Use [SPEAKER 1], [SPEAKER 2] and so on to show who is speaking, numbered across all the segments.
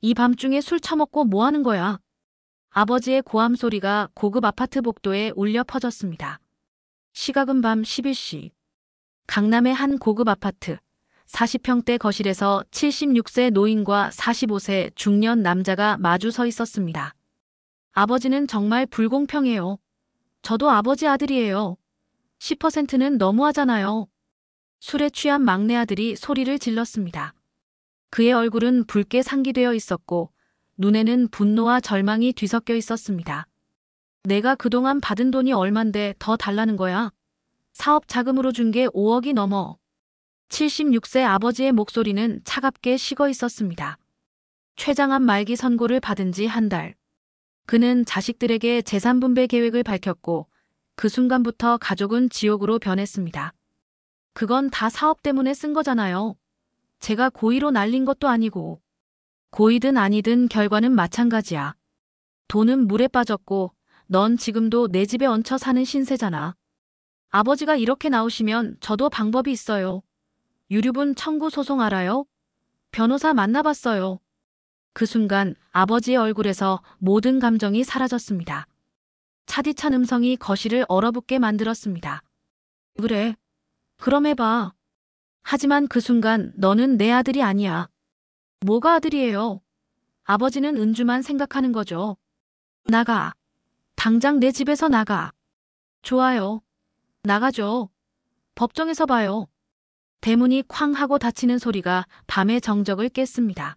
[SPEAKER 1] 이 밤중에 술 처먹고 뭐 하는 거야? 아버지의 고함 소리가 고급 아파트 복도에 울려 퍼졌습니다. 시각은 밤 11시. 강남의 한 고급 아파트. 40평대 거실에서 76세 노인과 45세 중년 남자가 마주 서 있었습니다. 아버지는 정말 불공평해요. 저도 아버지 아들이에요. 10%는 너무하잖아요. 술에 취한 막내 아들이 소리를 질렀습니다. 그의 얼굴은 붉게 상기되어 있었고 눈에는 분노와 절망이 뒤섞여 있었습니다. 내가 그동안 받은 돈이 얼만데 더 달라는 거야? 사업 자금으로 준 게 5억이 넘어. 76세 아버지의 목소리는 차갑게 식어 있었습니다. 최장암 말기 선고를 받은 지 한 달. 그는 자식들에게 재산 분배 계획을 밝혔고 그 순간부터 가족은 지옥으로 변했습니다. 그건 다 사업 때문에 쓴 거잖아요. 제가 고의로 날린 것도 아니고. 고의든 아니든 결과는 마찬가지야. 돈은 물에 빠졌고 넌 지금도 내 집에 얹혀 사는 신세잖아. 아버지가 이렇게 나오시면 저도 방법이 있어요. 유류분 청구 소송 알아요? 변호사 만나봤어요. 그 순간 아버지의 얼굴에서 모든 감정이 사라졌습니다. 차디찬 음성이 거실을 얼어붙게 만들었습니다. 그래. 그럼 해봐. 하지만 그 순간 너는 내 아들이 아니야. 뭐가 아들이에요? 아버지는 은주만 생각하는 거죠. 나가. 당장 내 집에서 나가. 좋아요. 나가죠. 법정에서 봐요. 대문이 쾅 하고 닫히는 소리가 밤의 정적을 깼습니다.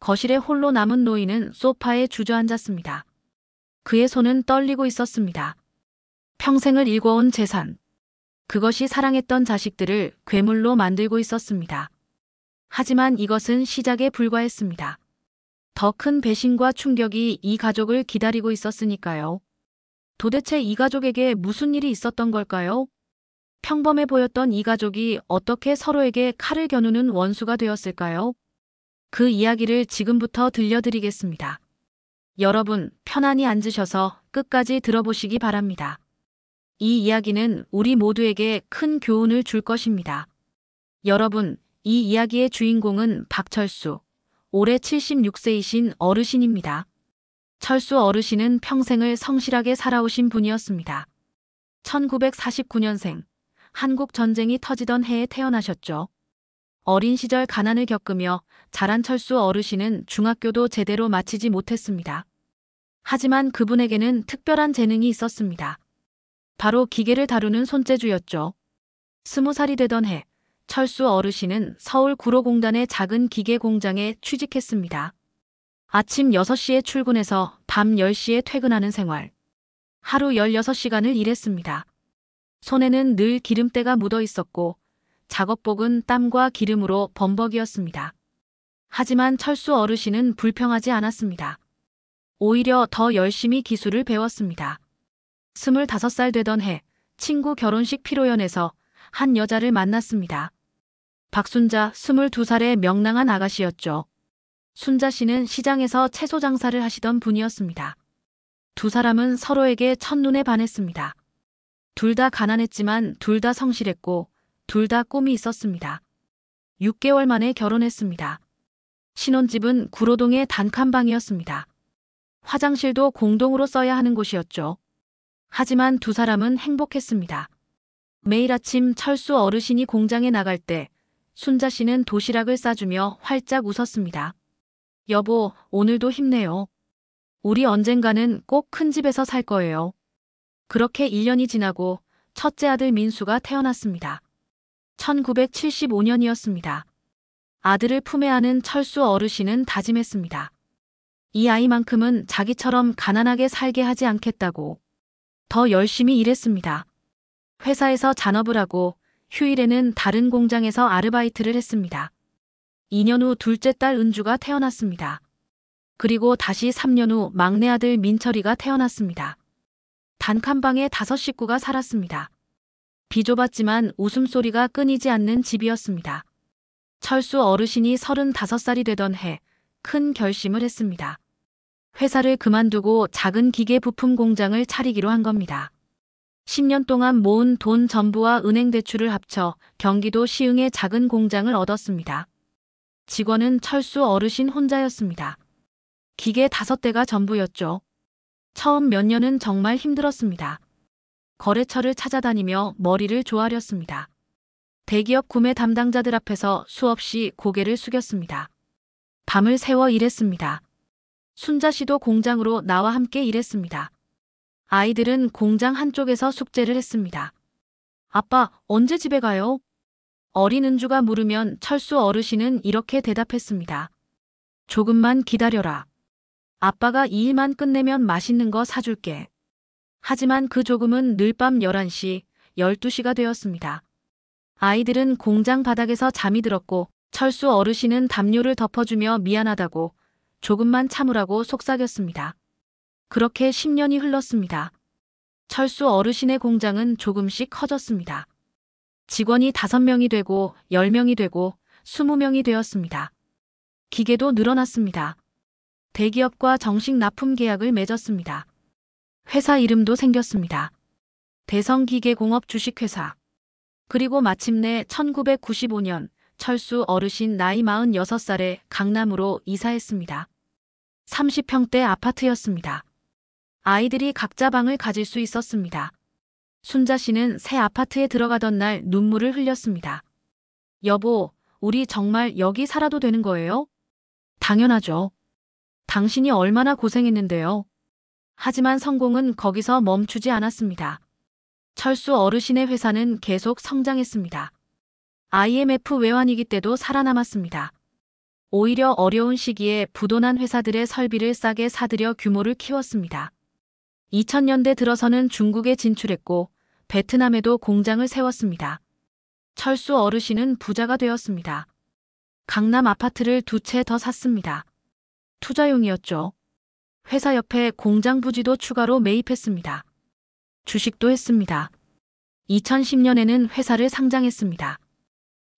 [SPEAKER 1] 거실에 홀로 남은 노인은 소파에 주저앉았습니다. 그의 손은 떨리고 있었습니다. 평생을 일궈온 재산. 그것이 사랑했던 자식들을 괴물로 만들고 있었습니다. 하지만 이것은 시작에 불과했습니다. 더 큰 배신과 충격이 이 가족을 기다리고 있었으니까요. 도대체 이 가족에게 무슨 일이 있었던 걸까요? 평범해 보였던 이 가족이 어떻게 서로에게 칼을 겨누는 원수가 되었을까요? 그 이야기를 지금부터 들려드리겠습니다. 여러분, 편안히 앉으셔서 끝까지 들어보시기 바랍니다. 이 이야기는 우리 모두에게 큰 교훈을 줄 것입니다. 여러분, 이 이야기의 주인공은 박철수, 올해 76세이신 어르신입니다. 철수 어르신은 평생을 성실하게 살아오신 분이었습니다. 1949년생, 한국 전쟁이 터지던 해에 태어나셨죠. 어린 시절 가난을 겪으며 자란 철수 어르신은 중학교도 제대로 마치지 못했습니다. 하지만 그분에게는 특별한 재능이 있었습니다. 바로 기계를 다루는 손재주였죠. 20살이 되던 해, 철수 어르신은 서울 구로공단의 작은 기계 공장에 취직했습니다. 아침 6시에 출근해서 밤 10시에 퇴근하는 생활. 하루 16시간을 일했습니다. 손에는 늘 기름때가 묻어 있었고 작업복은 땀과 기름으로 범벅이었습니다. 하지만 철수 어르신은 불평하지 않았습니다. 오히려 더 열심히 기술을 배웠습니다. 25살 되던 해 친구 결혼식 피로연에서 한 여자를 만났습니다. 박순자 22살의 명랑한 아가씨였죠. 순자 씨는 시장에서 채소 장사를 하시던 분이었습니다. 두 사람은 서로에게 첫눈에 반했습니다. 둘 다 가난했지만 둘 다 성실했고 둘 다 꿈이 있었습니다. 6개월 만에 결혼했습니다. 신혼집은 구로동의 단칸방이었습니다. 화장실도 공동으로 써야 하는 곳이었죠. 하지만 두 사람은 행복했습니다. 매일 아침 철수 어르신이 공장에 나갈 때 순자 씨는 도시락을 싸주며 활짝 웃었습니다. 여보, 오늘도 힘내요. 우리 언젠가는 꼭 큰 집에서 살 거예요. 그렇게 1년이 지나고 첫째 아들 민수가 태어났습니다. 1975년이었습니다. 아들을 품에 안은 철수 어르신은 다짐했습니다. 이 아이만큼은 자기처럼 가난하게 살게 하지 않겠다고. 더 열심히 일했습니다. 회사에서 잔업을 하고 휴일에는 다른 공장에서 아르바이트를 했습니다. 2년 후 둘째 딸 은주가 태어났습니다. 그리고 다시 3년 후 막내 아들 민철이가 태어났습니다. 단칸방에 5식구가 살았습니다. 비좁았지만 웃음소리가 끊이지 않는 집이었습니다. 철수 어르신이 35살이 되던 해 큰 결심을 했습니다. 회사를 그만두고 작은 기계 부품 공장을 차리기로 한 겁니다. 10년 동안 모은 돈 전부와 은행 대출을 합쳐 경기도 시흥의 작은 공장을 얻었습니다. 직원은 철수 어르신 혼자였습니다. 기계 5대가 전부였죠. 처음 몇 년은 정말 힘들었습니다. 거래처를 찾아다니며 머리를 조아렸습니다. 대기업 구매 담당자들 앞에서 수없이 고개를 숙였습니다. 밤을 새워 일했습니다. 순자 씨도 공장으로 나와 함께 일했습니다. 아이들은 공장 한쪽에서 숙제를 했습니다. 아빠, 언제 집에 가요? 어린 은주가 물으면 철수 어르신은 이렇게 대답했습니다. 조금만 기다려라. 아빠가 이 일만 끝내면 맛있는 거 사줄게. 하지만 그 조금은 늘 밤 11시, 12시가 되었습니다. 아이들은 공장 바닥에서 잠이 들었고 철수 어르신은 담요를 덮어주며 미안하다고 조금만 참으라고 속삭였습니다. 그렇게 10년이 흘렀습니다. 철수 어르신의 공장은 조금씩 커졌습니다. 직원이 5명이 되고 10명이 되고 20명이 되었습니다. 기계도 늘어났습니다. 대기업과 정식 납품 계약을 맺었습니다. 회사 이름도 생겼습니다. 대성기계공업 주식회사. 그리고 마침내 1995년 철수 어르신 나이 46살에 강남으로 이사했습니다. 30평대 아파트였습니다. 아이들이 각자 방을 가질 수 있었습니다. 순자 씨는 새 아파트에 들어가던 날 눈물을 흘렸습니다. 여보, 우리 정말 여기 살아도 되는 거예요? 당연하죠. 당신이 얼마나 고생했는데요. 하지만 성공은 거기서 멈추지 않았습니다. 철수 어르신의 회사는 계속 성장했습니다. IMF 외환위기 때도 살아남았습니다. 오히려 어려운 시기에 부도난 회사들의 설비를 싸게 사들여 규모를 키웠습니다. 2000년대 들어서는 중국에 진출했고 베트남에도 공장을 세웠습니다. 철수 어르신은 부자가 되었습니다. 강남 아파트를 2채 더 샀습니다. 투자용이었죠. 회사 옆에 공장 부지도 추가로 매입했습니다. 주식도 했습니다. 2010년에는 회사를 상장했습니다.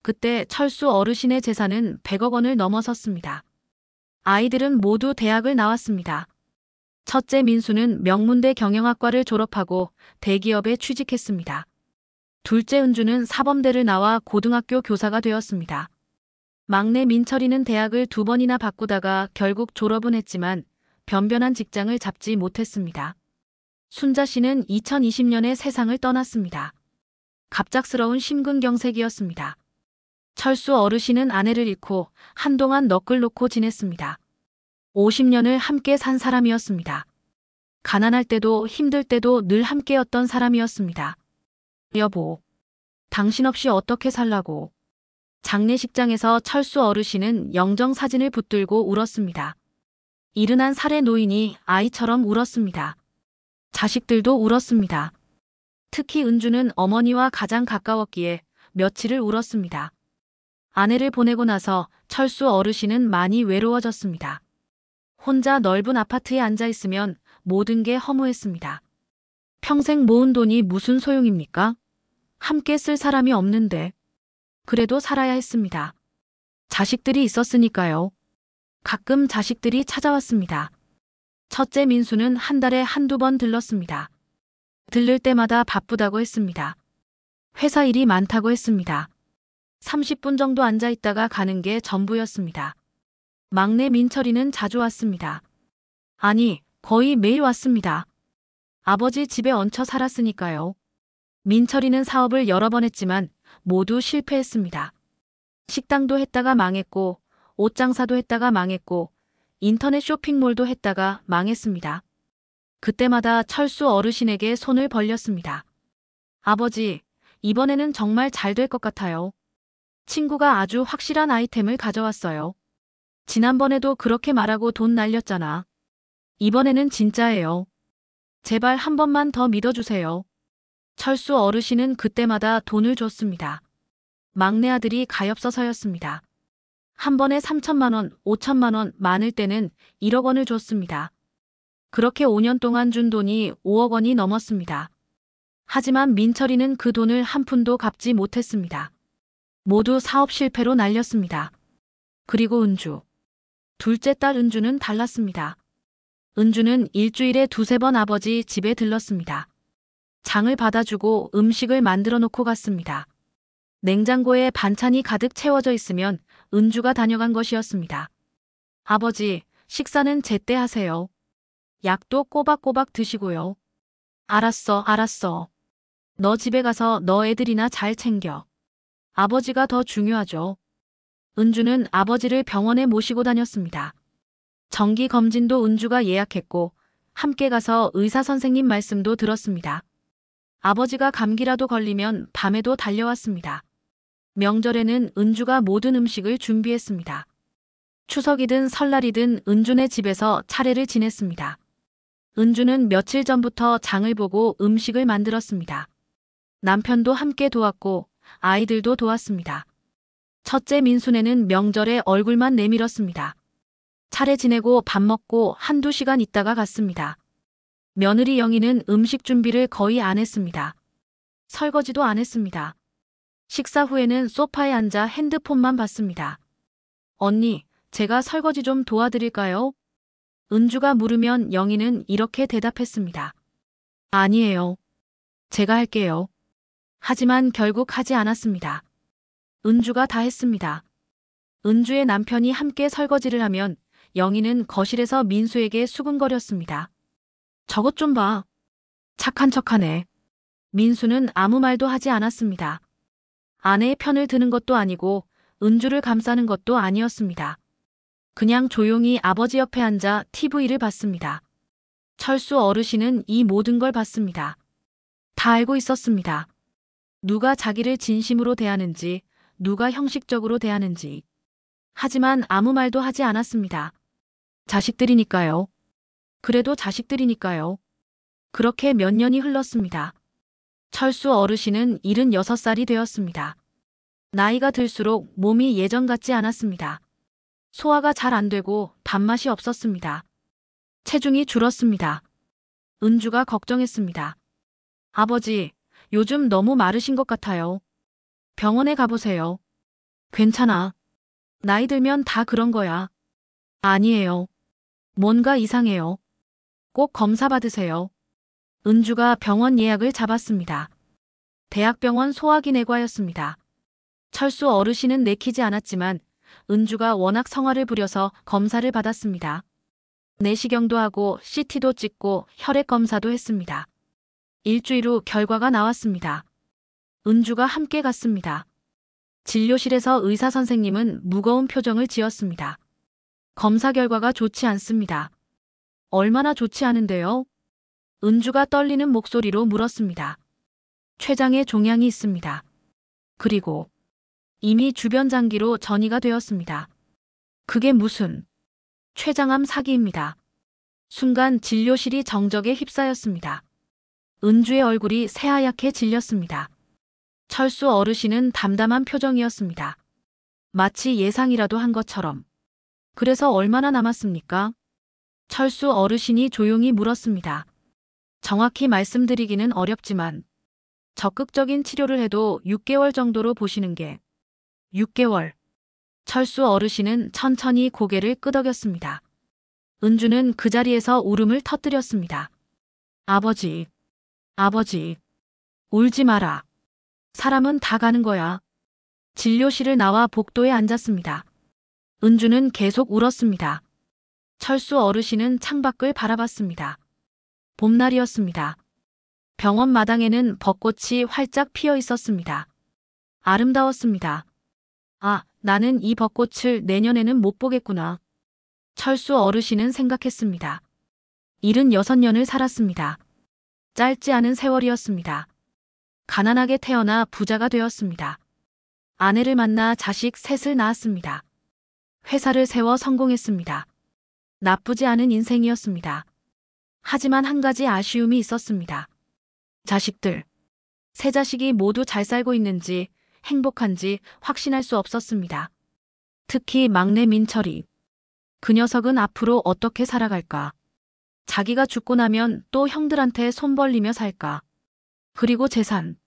[SPEAKER 1] 그때 철수 어르신의 재산은 100억 원을 넘어섰습니다. 아이들은 모두 대학을 나왔습니다. 첫째 민수는 명문대 경영학과를 졸업하고 대기업에 취직했습니다. 둘째 은주는 사범대를 나와 고등학교 교사가 되었습니다. 막내 민철이는 대학을 2번이나 바꾸다가 결국 졸업은 했지만 변변한 직장을 잡지 못했습니다. 순자 씨는 2020년에 세상을 떠났습니다. 갑작스러운 심근경색이었습니다. 철수 어르신은 아내를 잃고 한동안 넋을 놓고 지냈습니다. 50년을 함께 산 사람이었습니다. 가난할 때도 힘들 때도 늘 함께였던 사람이었습니다. 여보, 당신 없이 어떻게 살라고. 장례식장에서 철수 어르신은 영정사진을 붙들고 울었습니다. 이른한 살의 노인이 아이처럼 울었습니다. 자식들도 울었습니다. 특히 은주는 어머니와 가장 가까웠기에 며칠을 울었습니다. 아내를 보내고 나서 철수 어르신은 많이 외로워졌습니다. 혼자 넓은 아파트에 앉아 있으면 모든 게 허무했습니다. 평생 모은 돈이 무슨 소용입니까? 함께 쓸 사람이 없는데. 그래도 살아야 했습니다. 자식들이 있었으니까요. 가끔 자식들이 찾아왔습니다. 첫째 민수는 한 달에 1~2번 들렀습니다. 들를 때마다 바쁘다고 했습니다. 회사 일이 많다고 했습니다. 30분 정도 앉아 있다가 가는 게 전부였습니다. 막내 민철이는 자주 왔습니다. 아니, 거의 매일 왔습니다. 아버지 집에 얹혀 살았으니까요. 민철이는 사업을 여러 번 했지만 모두 실패했습니다. 식당도 했다가 망했고, 옷장사도 했다가 망했고, 인터넷 쇼핑몰도 했다가 망했습니다. 그때마다 철수 어르신에게 손을 벌렸습니다. 아버지, 이번에는 정말 잘 될 것 같아요. 친구가 아주 확실한 아이템을 가져왔어요. 지난번에도 그렇게 말하고 돈 날렸잖아. 이번에는 진짜예요. 제발 한 번만 더 믿어주세요. 철수 어르신은 그때마다 돈을 줬습니다. 막내 아들이 가엾어서였습니다. 한 번에 3천만 원, 5천만 원, 많을 때는 1억 원을 줬습니다. 그렇게 5년 동안 준 돈이 5억 원이 넘었습니다. 하지만 민철이는 그 돈을 한 푼도 갚지 못했습니다. 모두 사업 실패로 날렸습니다. 그리고 은주. 둘째 딸 은주는 달랐습니다. 은주는 일주일에 2~3번 아버지 집에 들렀습니다. 장을 받아주고 음식을 만들어 놓고 갔습니다. 냉장고에 반찬이 가득 채워져 있으면 은주가 다녀간 것이었습니다. 아버지, 식사는 제때 하세요. 약도 꼬박꼬박 드시고요. 알았어, 알았어. 너 집에 가서 너 애들이나 잘 챙겨. 아버지가 더 중요하죠. 은주는 아버지를 병원에 모시고 다녔습니다. 정기 검진도 은주가 예약했고 함께 가서 의사 선생님 말씀도 들었습니다. 아버지가 감기라도 걸리면 밤에도 달려왔습니다. 명절에는 은주가 모든 음식을 준비했습니다. 추석이든 설날이든 은주네 집에서 차례를 지냈습니다. 은주는 며칠 전부터 장을 보고 음식을 만들었습니다. 남편도 함께 도왔고 아이들도 도왔습니다. 첫째 민순애는 명절에 얼굴만 내밀었습니다. 차례 지내고 밥 먹고 한두 시간 있다가 갔습니다. 며느리 영희는 음식 준비를 거의 안 했습니다. 설거지도 안 했습니다. 식사 후에는 소파에 앉아 핸드폰만 봤습니다. 언니, 제가 설거지 좀 도와드릴까요? 은주가 물으면 영희는 이렇게 대답했습니다. 아니에요. 제가 할게요. 하지만 결국 하지 않았습니다. 은주가 다 했습니다. 은주의 남편이 함께 설거지를 하면 영희는 거실에서 민수에게 수근거렸습니다. 저것 좀 봐. 착한 척하네. 민수는 아무 말도 하지 않았습니다. 아내의 편을 드는 것도 아니고 은주를 감싸는 것도 아니었습니다. 그냥 조용히 아버지 옆에 앉아 TV를 봤습니다. 철수 어르신은 이 모든 걸 봤습니다. 다 알고 있었습니다. 누가 자기를 진심으로 대하는지, 누가 형식적으로 대하는지. 하지만 아무 말도 하지 않았습니다. 자식들이니까요. 그래도 자식들이니까요. 그렇게 몇 년이 흘렀습니다. 철수 어르신은 76살이 되었습니다. 나이가 들수록 몸이 예전 같지 않았습니다. 소화가 잘 안 되고 밥맛이 없었습니다. 체중이 줄었습니다. 은주가 걱정했습니다. 아버지, 요즘 너무 마르신 것 같아요. 병원에 가보세요. 괜찮아. 나이 들면 다 그런 거야. 아니에요. 뭔가 이상해요. 꼭 검사 받으세요. 은주가 병원 예약을 잡았습니다. 대학병원 소화기내과였습니다. 철수 어르신은 내키지 않았지만 은주가 워낙 성화를 부려서 검사를 받았습니다. 내시경도 하고 CT도 찍고 혈액 검사도 했습니다. 일주일 후 결과가 나왔습니다. 은주가 함께 갔습니다. 진료실에서 의사 선생님은 무거운 표정을 지었습니다. 검사 결과가 좋지 않습니다. 얼마나 좋지 않은데요? 은주가 떨리는 목소리로 물었습니다. 췌장에 종양이 있습니다. 그리고 이미 주변 장기로 전이가 되었습니다. 그게 무슨 췌장암 사기입니다. 순간 진료실이 정적에 휩싸였습니다. 은주의 얼굴이 새하얗게 질렸습니다. 철수 어르신은 담담한 표정이었습니다. 마치 예상이라도 한 것처럼. 그래서 얼마나 남았습니까? 철수 어르신이 조용히 물었습니다. 정확히 말씀드리기는 어렵지만 적극적인 치료를 해도 6개월 정도로 보시는 게 6개월. 철수 어르신은 천천히 고개를 끄덕였습니다. 은주는 그 자리에서 울음을 터뜨렸습니다. 아버지, 아버지, 울지 마라. 사람은 다 가는 거야. 진료실을 나와 복도에 앉았습니다. 은주는 계속 울었습니다. 철수 어르신은 창밖을 바라봤습니다. 봄날이었습니다. 병원 마당에는 벚꽃이 활짝 피어 있었습니다. 아름다웠습니다. 아, 나는 이 벚꽃을 내년에는 못 보겠구나. 철수 어르신은 생각했습니다. 76년을 살았습니다. 짧지 않은 세월이었습니다. 가난하게 태어나 부자가 되었습니다. 아내를 만나 자식 셋을 낳았습니다. 회사를 세워 성공했습니다. 나쁘지 않은 인생이었습니다. 하지만 한 가지 아쉬움이 있었습니다. 자식들. 세 자식이 모두 잘 살고 있는지 행복한지 확신할 수 없었습니다. 특히 막내 민철이. 그 녀석은 앞으로 어떻게 살아갈까? 자기가 죽고 나면 또 형들한테 손 벌리며 살까? 그리고 재산.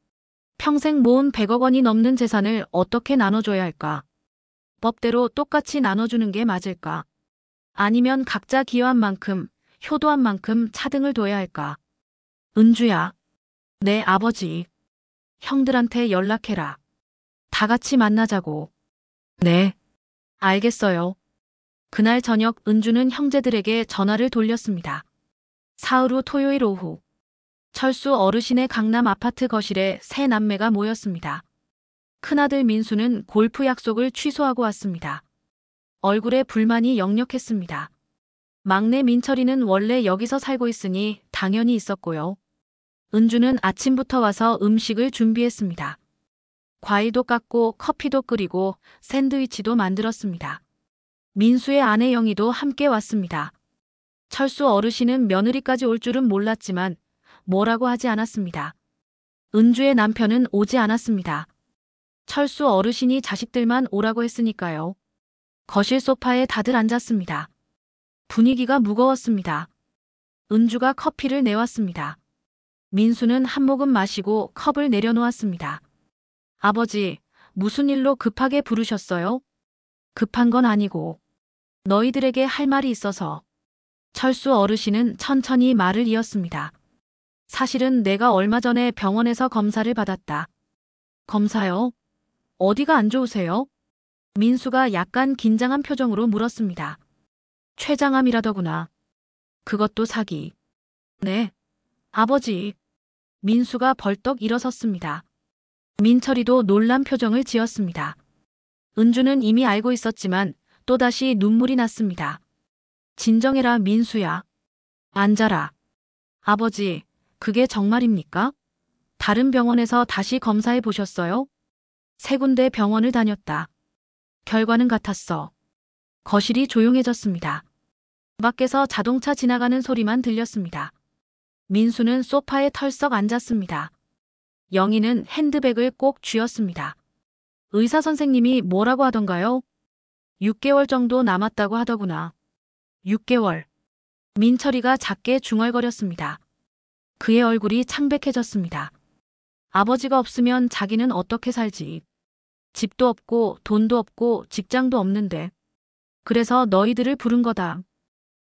[SPEAKER 1] 평생 모은 100억 원이 넘는 재산을 어떻게 나눠줘야 할까? 법대로 똑같이 나눠주는 게 맞을까? 아니면 각자 기여한 만큼, 효도한 만큼 차등을 둬야 할까? 은주야. 내 아버지. 형들한테 연락해라. 다 같이 만나자고. 네. 알겠어요. 그날 저녁 은주는 형제들에게 전화를 돌렸습니다. 사흘 후 토요일 오후. 철수 어르신의 강남 아파트 거실에 세 남매가 모였습니다. 큰아들 민수는 골프 약속을 취소하고 왔습니다. 얼굴에 불만이 역력했습니다. 막내 민철이는 원래 여기서 살고 있으니 당연히 있었고요. 은주는 아침부터 와서 음식을 준비했습니다. 과일도 깎고 커피도 끓이고 샌드위치도 만들었습니다. 민수의 아내 영희도 함께 왔습니다. 철수 어르신은 며느리까지 올 줄은 몰랐지만 뭐라고 하지 않았습니다. 은주의 남편은 오지 않았습니다. 철수 어르신이 자식들만 오라고 했으니까요. 거실 소파에 다들 앉았습니다. 분위기가 무거웠습니다. 은주가 커피를 내왔습니다. 민수는 한 모금 마시고 컵을 내려놓았습니다. 아버지, 무슨 일로 급하게 부르셨어요? 급한 건 아니고 너희들에게 할 말이 있어서. 철수 어르신은 천천히 말을 이었습니다. 사실은 내가 얼마 전에 병원에서 검사를 받았다. 검사요? 어디가 안 좋으세요? 민수가 약간 긴장한 표정으로 물었습니다. 췌장암이라더구나. 그것도 사기. 네. 아버지. 민수가 벌떡 일어섰습니다. 민철이도 놀란 표정을 지었습니다. 은주는 이미 알고 있었지만 또다시 눈물이 났습니다. 진정해라 민수야. 앉아라. 아버지, 그게 정말입니까? 다른 병원에서 다시 검사해 보셨어요? 세 군데 병원을 다녔다. 결과는 같았어. 거실이 조용해졌습니다. 밖에서 자동차 지나가는 소리만 들렸습니다. 민수는 소파에 털썩 앉았습니다. 영희는 핸드백을 꼭 쥐었습니다. 의사 선생님이 뭐라고 하던가요? 6개월 정도 남았다고 하더구나. 6개월. 민철이가 작게 중얼거렸습니다. 그의 얼굴이 창백해졌습니다. 아버지가 없으면 자기는 어떻게 살지. 집도 없고 돈도 없고 직장도 없는데. 그래서 너희들을 부른 거다.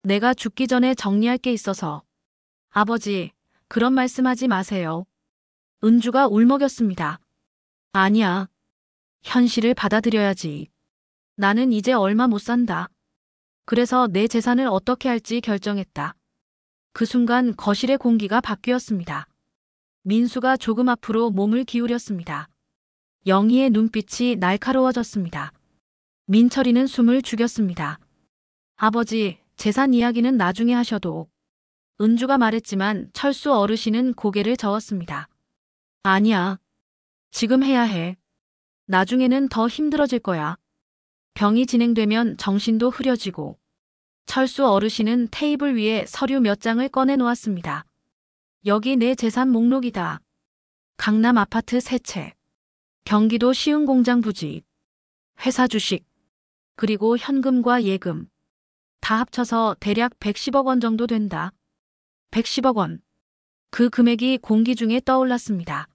[SPEAKER 1] 내가 죽기 전에 정리할 게 있어서. 아버지, 그런 말씀하지 마세요. 은주가 울먹였습니다. 아니야. 현실을 받아들여야지. 나는 이제 얼마 못 산다. 그래서 내 재산을 어떻게 할지 결정했다. 그 순간 거실의 공기가 바뀌었습니다. 민수가 조금 앞으로 몸을 기울였습니다. 영희의 눈빛이 날카로워졌습니다. 민철이는 숨을 죽였습니다. 아버지, 재산 이야기는 나중에 하셔도. 은주가 말했지만 철수 어르신은 고개를 저었습니다. 아니야. 지금 해야 해. 나중에는 더 힘들어질 거야. 병이 진행되면 정신도 흐려지고. 철수 어르신은 테이블 위에 서류 몇 장을 꺼내 놓았습니다. 여기 내 재산 목록이다. 강남 아파트 3채. 경기도 시흥공장 부지. 회사 주식. 그리고 현금과 예금. 다 합쳐서 대략 110억 원 정도 된다. 110억 원. 그 금액이 공기 중에 떠올랐습니다.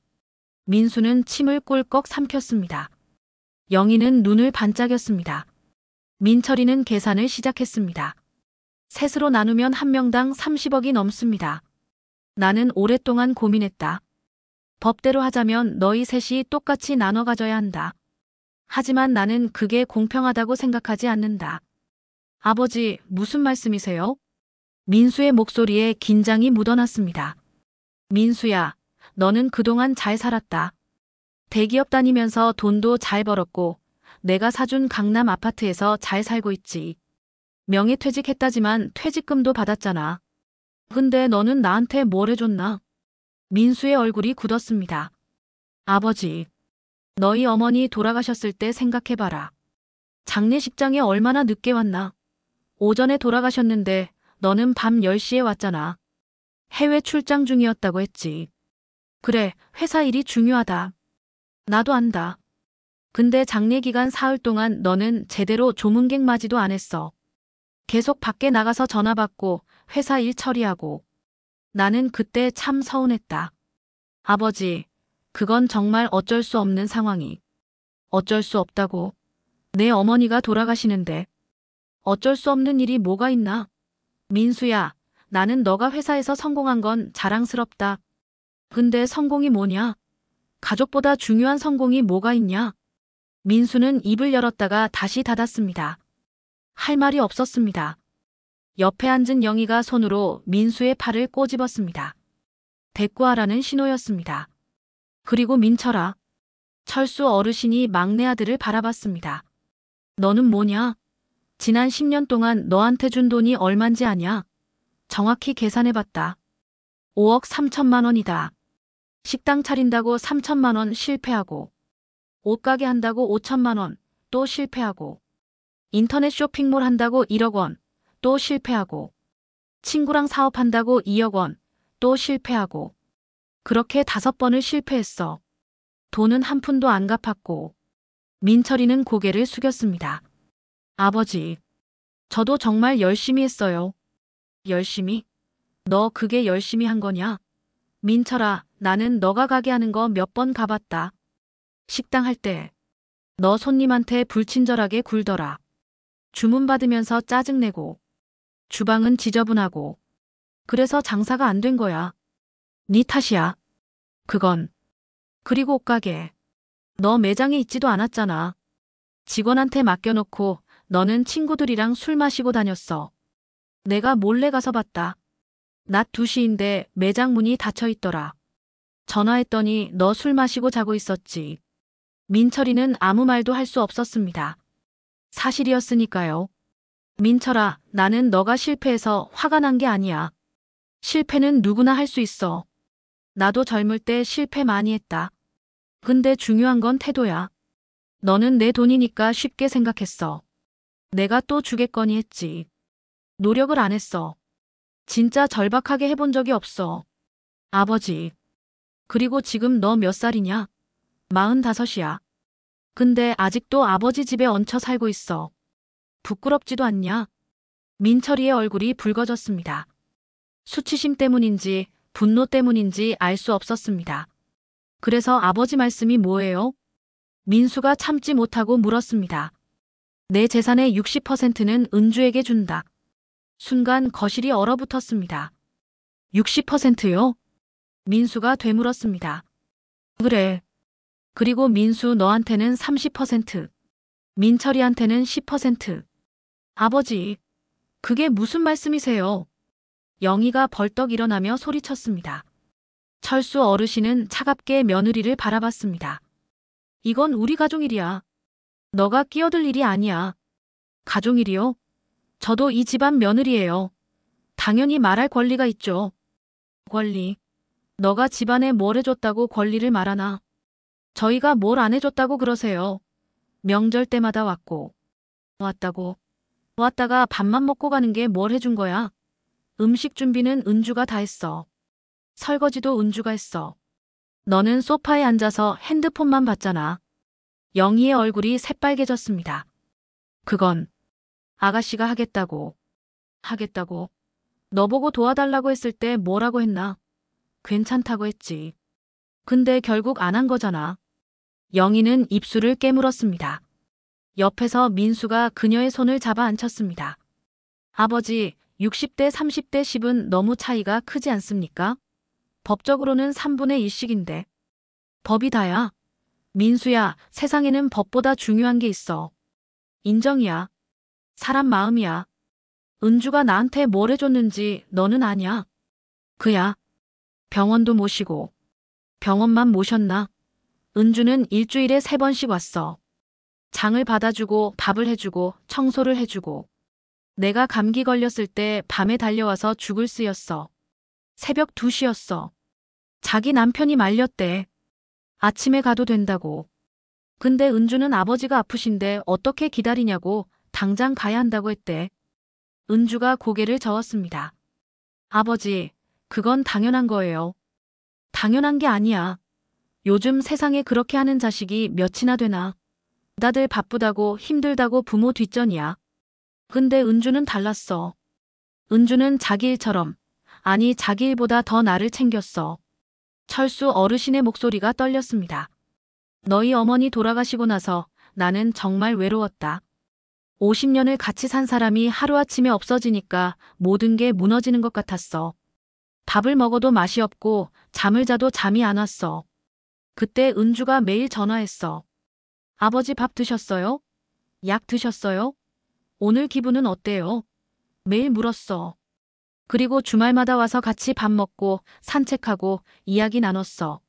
[SPEAKER 1] 민수는 침을 꿀꺽 삼켰습니다. 영희는 눈을 반짝였습니다. 민철이는 계산을 시작했습니다. 셋으로 나누면 한 명당 30억이 넘습니다. 나는 오랫동안 고민했다. 법대로 하자면 너희 셋이 똑같이 나눠 가져야 한다. 하지만 나는 그게 공평하다고 생각하지 않는다. 아버지, 무슨 말씀이세요? 민수의 목소리에 긴장이 묻어났습니다. 민수야, 너는 그동안 잘 살았다. 대기업 다니면서 돈도 잘 벌었고 내가 사준 강남 아파트에서 잘 살고 있지. 명예퇴직했다지만 퇴직금도 받았잖아. 근데 너는 나한테 뭘 해줬나? 민수의 얼굴이 굳었습니다. 아버지, 너희 어머니 돌아가셨을 때 생각해봐라. 장례식장에 얼마나 늦게 왔나? 오전에 돌아가셨는데 너는 밤 10시에 왔잖아. 해외 출장 중이었다고 했지. 그래, 회사 일이 중요하다. 나도 안다. 근데 장례 기간 사흘 동안 너는 제대로 조문객 맞이도 안 했어. 계속 밖에 나가서 전화 받고 회사 일 처리하고. 나는 그때 참 서운했다. 아버지, 그건 정말 어쩔 수 없는 상황이. 어쩔 수 없다고. 내 어머니가 돌아가시는데. 어쩔 수 없는 일이 뭐가 있나? 민수야, 나는 너가 회사에서 성공한 건 자랑스럽다. 근데 성공이 뭐냐? 가족보다 중요한 성공이 뭐가 있냐? 민수는 입을 열었다가 다시 닫았습니다. 할 말이 없었습니다. 옆에 앉은 영희가 손으로 민수의 팔을 꼬집었습니다. 대꾸하라는 신호였습니다. 그리고 민철아. 철수 어르신이 막내 아들을 바라봤습니다. 너는 뭐냐? 지난 10년 동안 너한테 준 돈이 얼만지 아냐? 정확히 계산해봤다. 5억 3천만 원이다. 식당 차린다고 3천만 원 실패하고, 옷가게 한다고 5천만 원 또 실패하고, 인터넷 쇼핑몰 한다고 1억 원 또 실패하고, 친구랑 사업한다고 2억 원 또 실패하고, 그렇게 5번을 실패했어. 돈은 한 푼도 안 갚았고. 민철이는 고개를 숙였습니다. 아버지, 저도 정말 열심히 했어요. 열심히? 너 그게 열심히 한 거냐? 민철아, 나는 너가 가게 하는 거 몇 번 가봤다. 식당 할 때 너 손님한테 불친절하게 굴더라. 주문 받으면서 짜증내고, 주방은 지저분하고. 그래서 장사가 안 된 거야. 네 탓이야. 그건. 그리고 옷가게. 너 매장에 있지도 않았잖아. 직원한테 맡겨놓고 너는 친구들이랑 술 마시고 다녔어. 내가 몰래 가서 봤다. 낮 2시인데 매장 문이 닫혀 있더라. 전화했더니 너 술 마시고 자고 있었지. 민철이는 아무 말도 할 수 없었습니다. 사실이었으니까요. 민철아, 나는 너가 실패해서 화가 난 게 아니야. 실패는 누구나 할 수 있어. 나도 젊을 때 실패 많이 했다. 근데 중요한 건 태도야. 너는 내 돈이니까 쉽게 생각했어. 내가 또 주겠거니 했지. 노력을 안 했어. 진짜 절박하게 해본 적이 없어. 아버지. 그리고 지금 너 몇 살이냐? 45이야. 근데 아직도 아버지 집에 얹혀 살고 있어. 부끄럽지도 않냐? 민철이의 얼굴이 붉어졌습니다. 수치심 때문인지 분노 때문인지 알 수 없었습니다. 그래서 아버지 말씀이 뭐예요? 민수가 참지 못하고 물었습니다. 내 재산의 60%는 은주에게 준다. 순간 거실이 얼어붙었습니다. 60%요? 민수가 되물었습니다. 그래. 그리고 민수 너한테는 30%, 민철이한테는 10%. 아버지, 그게 무슨 말씀이세요? 영희가 벌떡 일어나며 소리쳤습니다. 철수 어르신은 차갑게 며느리를 바라봤습니다. 이건 우리 가족 일이야. 너가 끼어들 일이 아니야. 가족 일이요? 저도 이 집안 며느리예요. 당연히 말할 권리가 있죠. 권리. 너가 집안에 뭘 해줬다고 권리를 말하나? 저희가 뭘 안 해줬다고 그러세요. 명절 때마다 왔다고. 왔다가 밥만 먹고 가는 게 뭘 해준 거야? 음식 준비는 은주가 다 했어. 설거지도 은주가 했어. 너는 소파에 앉아서 핸드폰만 봤잖아. 영희의 얼굴이 새빨개졌습니다. 그건 아가씨가 하겠다고. 하겠다고. 너보고 도와달라고 했을 때 뭐라고 했나? 괜찮다고 했지. 근데 결국 안 한 거잖아. 영희는 입술을 깨물었습니다. 옆에서 민수가 그녀의 손을 잡아 앉혔습니다. 아버지, 60대 30대 10은 너무 차이가 크지 않습니까? 법적으로는 3분의 1씩인데. 법이 다야. 민수야, 세상에는 법보다 중요한 게 있어. 인정이야. 사람 마음이야. 은주가 나한테 뭘 해줬는지 너는 아냐? 그야. 병원도 모시고. 병원만 모셨나? 은주는 일주일에 3번씩 왔어. 장을 받아주고 밥을 해주고 청소를 해주고. 내가 감기 걸렸을 때 밤에 달려와서 죽을 쓰였어. 새벽 2시였어. 자기 남편이 말렸대. 아침에 가도 된다고. 근데 은주는 아버지가 아프신데 어떻게 기다리냐고 당장 가야 한다고 했대. 은주가 고개를 저었습니다. 아버지, 그건 당연한 거예요. 당연한 게 아니야. 요즘 세상에 그렇게 하는 자식이 몇이나 되나. 다들 바쁘다고 힘들다고 부모 뒷전이야. 근데 은주는 달랐어. 은주는 자기 일처럼, 아니 자기 일보다 더 나를 챙겼어. 철수 어르신의 목소리가 떨렸습니다. 너희 어머니 돌아가시고 나서 나는 정말 외로웠다. 50년을 같이 산 사람이 하루아침에 없어지니까 모든 게 무너지는 것 같았어. 밥을 먹어도 맛이 없고 잠을 자도 잠이 안 왔어. 그때 은주가 매일 전화했어. 아버지 밥 드셨어요? 약 드셨어요? 오늘 기분은 어때요? 매일 물었어. 그리고 주말마다 와서 같이 밥 먹고 산책하고 이야기 나눴어.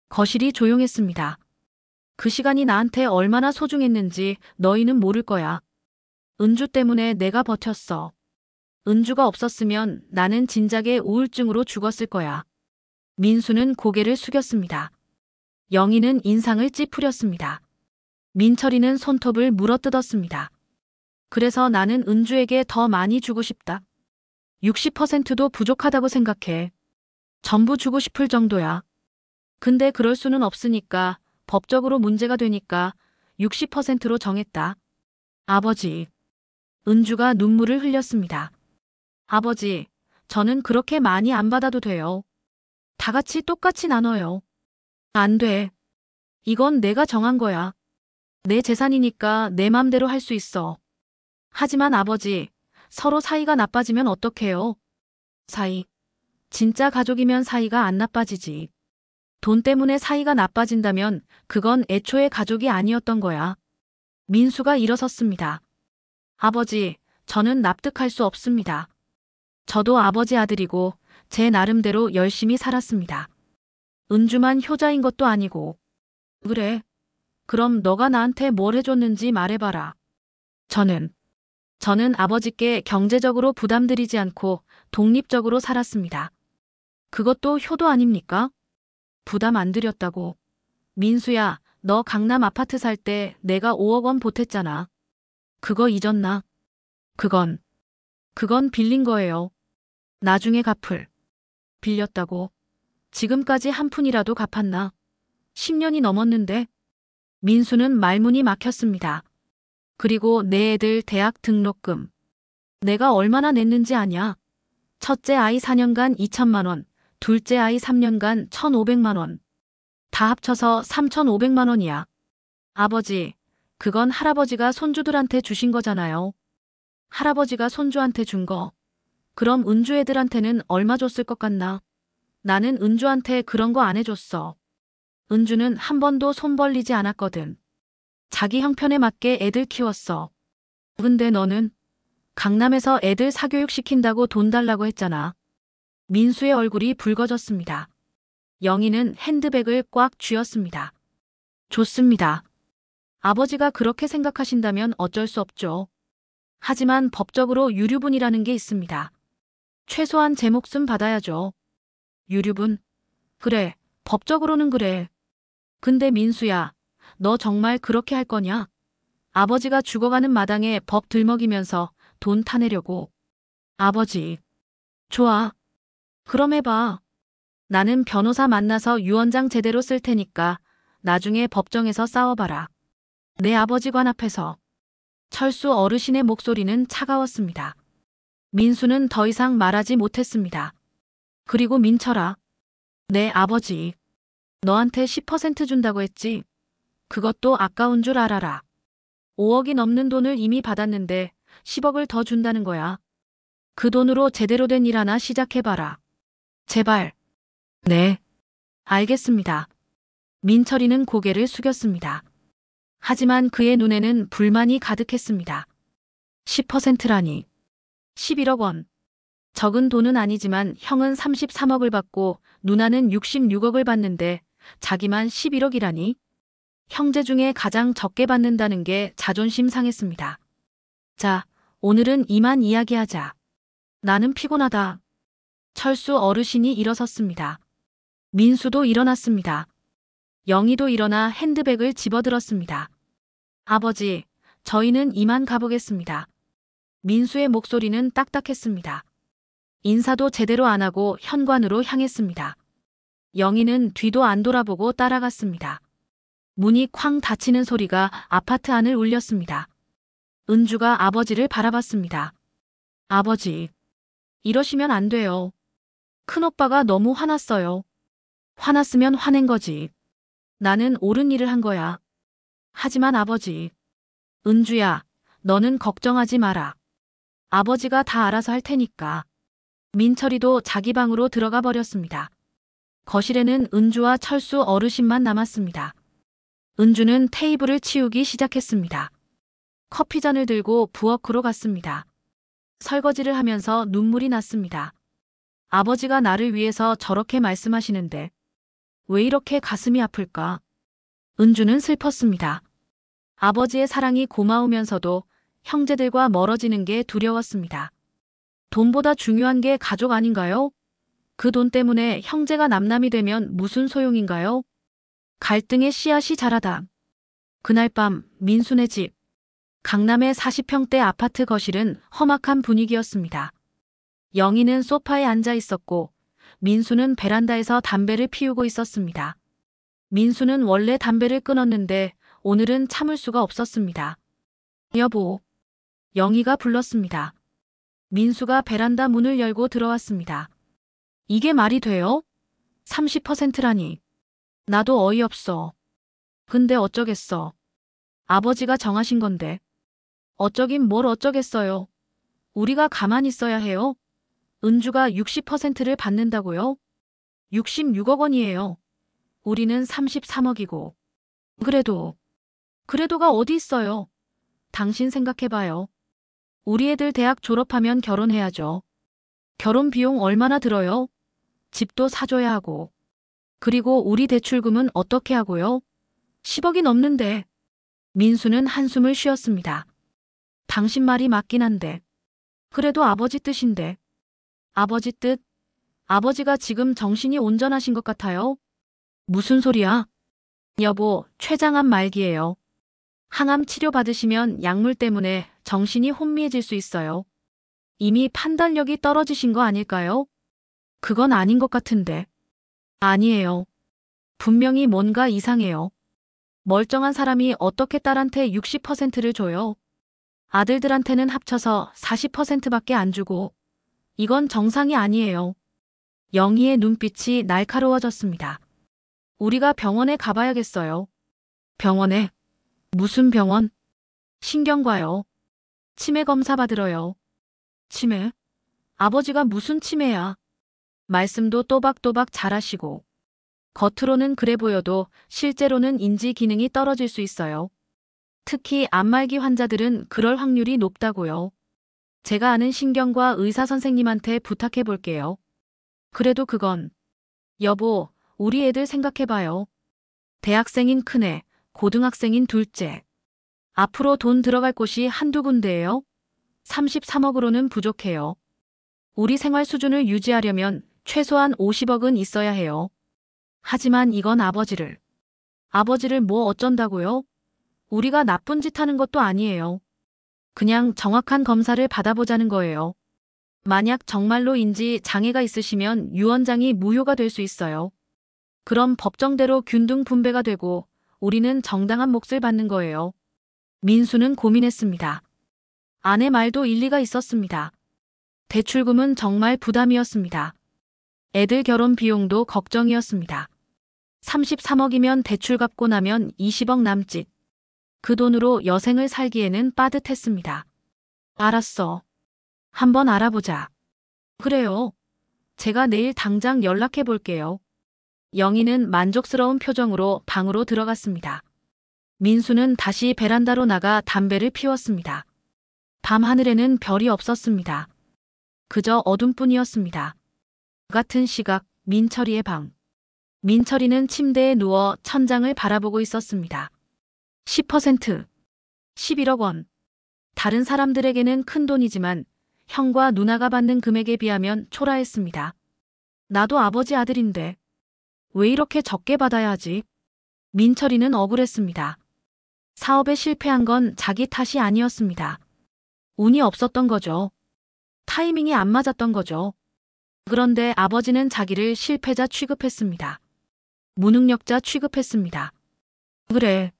[SPEAKER 1] 거실이 조용했습니다. 그 시간이 나한테 얼마나 소중했는지 너희는 모를 거야. 은주 때문에 내가 버텼어. 은주가 없었으면 나는 진작에 우울증으로 죽었을 거야. 민수는 고개를 숙였습니다. 영희는 인상을 찌푸렸습니다. 민철이는 손톱을 물어뜯었습니다. 그래서 나는 은주에게 더 많이 주고 싶다. 60%도 부족하다고 생각해. 전부 주고 싶을 정도야. 근데 그럴 수는 없으니까 법적으로 문제가 되니까 60%로 정했다. 아버지. 은주가 눈물을 흘렸습니다. 아버지, 저는 그렇게 많이 안 받아도 돼요. 다 같이 똑같이 나눠요. 안 돼. 이건 내가 정한 거야. 내 재산이니까 내 맘대로 할 수 있어. 하지만 아버지, 서로 사이가 나빠지면 어떡해요? 사이. 진짜 가족이면 사이가 안 나빠지지. 돈 때문에 사이가 나빠진다면 그건 애초에 가족이 아니었던 거야. 민수가 일어섰습니다. 아버지, 저는 납득할 수 없습니다. 저도 아버지 아들이고 제 나름대로 열심히 살았습니다. 은주만 효자인 것도 아니고. 그래. 그럼 너가 나한테 뭘 해줬는지 말해봐라. 저는 아버지께 경제적으로 부담드리지 않고 독립적으로 살았습니다. 그것도 효도 아닙니까? 부담 안 드렸다고. 민수야, 너 강남 아파트 살 때 내가 5억 원 보탰잖아. 그거 잊었나? 그건 빌린 거예요. 나중에 갚을. 빌렸다고. 지금까지 한 푼이라도 갚았나? 10년이 넘었는데. 민수는 말문이 막혔습니다. 그리고 내 애들 대학 등록금. 내가 얼마나 냈는지 아냐? 첫째 아이 4년간 2천만 원, 둘째 아이 3년간 1,500만 원. 다 합쳐서 3,500만 원이야. 아버지, 그건 할아버지가 손주들한테 주신 거잖아요. 할아버지가 손주한테 준 거. 그럼 은주 애들한테는 얼마 줬을 것 같나? 나는 은주한테 그런 거 안 해줬어. 은주는 한 번도 손 벌리지 않았거든. 자기 형편에 맞게 애들 키웠어. 근데 너는 강남에서 애들 사교육 시킨다고 돈 달라고 했잖아. 민수의 얼굴이 붉어졌습니다. 영희는 핸드백을 꽉 쥐었습니다. 좋습니다. 아버지가 그렇게 생각하신다면 어쩔 수 없죠. 하지만 법적으로 유류분이라는 게 있습니다. 최소한 제 몫은 받아야죠. 유류분? 그래, 법적으로는 그래. 근데 민수야, 너 정말 그렇게 할 거냐? 아버지가 죽어가는 마당에 법 들먹이면서 돈 타내려고. 아버지. 좋아. 그럼 해봐. 나는 변호사 만나서 유언장 제대로 쓸 테니까 나중에 법정에서 싸워봐라. 내 아버지 관 앞에서. 철수 어르신의 목소리는 차가웠습니다. 민수는 더 이상 말하지 못했습니다. 그리고 민철아. 내 아버지. 너한테 10% 준다고 했지? 그것도 아까운 줄 알아라. 5억이 넘는 돈을 이미 받았는데 10억을 더 준다는 거야. 그 돈으로 제대로 된 일 하나 시작해봐라. 제발. 네. 알겠습니다. 민철이는 고개를 숙였습니다. 하지만 그의 눈에는 불만이 가득했습니다. 10%라니. 11억 원. 적은 돈은 아니지만 형은 33억을 받고 누나는 66억을 받는데 자기만 11억이라니. 형제 중에 가장 적게 받는다는 게 자존심 상했습니다. 자, 오늘은 이만 이야기하자. 나는 피곤하다. 철수 어르신이 일어섰습니다. 민수도 일어났습니다. 영희도 일어나 핸드백을 집어들었습니다. 아버지, 저희는 이만 가보겠습니다. 민수의 목소리는 딱딱했습니다. 인사도 제대로 안 하고 현관으로 향했습니다. 영희는 뒤도 안 돌아보고 따라갔습니다. 문이 쾅 닫히는 소리가 아파트 안을 울렸습니다. 은주가 아버지를 바라봤습니다. 아버지, 이러시면 안 돼요. 큰오빠가 너무 화났어요. 화났으면 화낸 거지. 나는 옳은 일을 한 거야. 하지만 아버지, 은주야, 너는 걱정하지 마라. 아버지가 다 알아서 할 테니까. 민철이도 자기 방으로 들어가 버렸습니다. 거실에는 은주와 철수 어르신만 남았습니다. 은주는 테이블을 치우기 시작했습니다. 커피잔을 들고 부엌으로 갔습니다. 설거지를 하면서 눈물이 났습니다. 아버지가 나를 위해서 저렇게 말씀하시는데 왜 이렇게 가슴이 아플까? 은주는 슬펐습니다. 아버지의 사랑이 고마우면서도 형제들과 멀어지는 게 두려웠습니다. 돈보다 중요한 게 가족 아닌가요? 그 돈 때문에 형제가 남남이 되면 무슨 소용인가요? 갈등의 씨앗이 자라다. 그날 밤 민수네 집. 강남의 40평대 아파트 거실은 험악한 분위기였습니다. 영희는 소파에 앉아 있었고 민수는 베란다에서 담배를 피우고 있었습니다. 민수는 원래 담배를 끊었는데 오늘은 참을 수가 없었습니다. 여보. 영희가 불렀습니다. 민수가 베란다 문을 열고 들어왔습니다. 이게 말이 돼요? 30%라니. 나도 어이없어. 근데 어쩌겠어. 아버지가 정하신 건데. 어쩌긴 뭘 어쩌겠어요. 우리가 가만히 있어야 해요. 은주가 60%를 받는다고요? 66억 원이에요. 우리는 33억이고. 그래도가 어디 있어요. 당신 생각해봐요. 우리 애들 대학 졸업하면 결혼해야죠. 결혼 비용 얼마나 들어요? 집도 사줘야 하고. 그리고 우리 대출금은 어떻게 하고요? 10억이 넘는데. 민수는 한숨을 쉬었습니다. 당신 말이 맞긴 한데. 그래도 아버지 뜻인데. 아버지 뜻? 아버지가 지금 정신이 온전하신 것 같아요. 무슨 소리야? 여보, 췌장암 말기예요. 항암 치료 받으시면 약물 때문에 정신이 혼미해질 수 있어요. 이미 판단력이 떨어지신 거 아닐까요? 그건 아닌 것 같은데. 아니에요. 분명히 뭔가 이상해요. 멀쩡한 사람이 어떻게 딸한테 60%를 줘요? 아들들한테는 합쳐서 40%밖에 안 주고. 이건 정상이 아니에요. 영희의 눈빛이 날카로워졌습니다. 우리가 병원에 가봐야겠어요. 병원에? 무슨 병원? 신경과요. 치매 검사 받으러요. 치매? 아버지가 무슨 치매야? 말씀도 또박또박 잘하시고. 겉으로는 그래 보여도 실제로는 인지 기능이 떨어질 수 있어요. 특히 안말기 환자들은 그럴 확률이 높다고요. 제가 아는 신경과 의사 선생님한테 부탁해 볼게요. 그래도 그건. 여보, 우리 애들 생각해봐요. 대학생인 큰애, 고등학생인 둘째. 앞으로 돈 들어갈 곳이 한두 군데예요. 33억으로는 부족해요. 우리 생활 수준을 유지하려면 최소한 50억은 있어야 해요. 하지만 이건 아버지를 뭐 어쩐다고요? 우리가 나쁜 짓 하는 것도 아니에요. 그냥 정확한 검사를 받아보자는 거예요. 만약 정말로 인지 장애가 있으시면 유언장이 무효가 될 수 있어요. 그럼 법정대로 균등 분배가 되고 우리는 정당한 몫을 받는 거예요. 민수는 고민했습니다. 아내 말도 일리가 있었습니다. 대출금은 정말 부담이었습니다. 애들 결혼 비용도 걱정이었습니다. 33억이면 대출 갚고 나면 20억 남짓. 그 돈으로 여생을 살기에는 빠듯했습니다. 알았어. 한번 알아보자. 그래요. 제가 내일 당장 연락해 볼게요. 영희는 만족스러운 표정으로 방으로 들어갔습니다. 민수는 다시 베란다로 나가 담배를 피웠습니다. 밤하늘에는 별이 없었습니다. 그저 어둠뿐이었습니다. 같은 시각 민철이의 방. 민철이는 침대에 누워 천장을 바라보고 있었습니다. 10%, 11억 원. 다른 사람들에게는 큰 돈이지만 형과 누나가 받는 금액에 비하면 초라했습니다. 나도 아버지 아들인데 왜 이렇게 적게 받아야 하지? 민철이는 억울했습니다. 사업에 실패한 건 자기 탓이 아니었습니다. 운이 없었던 거죠. 타이밍이 안 맞았던 거죠. 그런데 아버지는 자기를 실패자 취급했습니다. 무능력자 취급했습니다. 그래.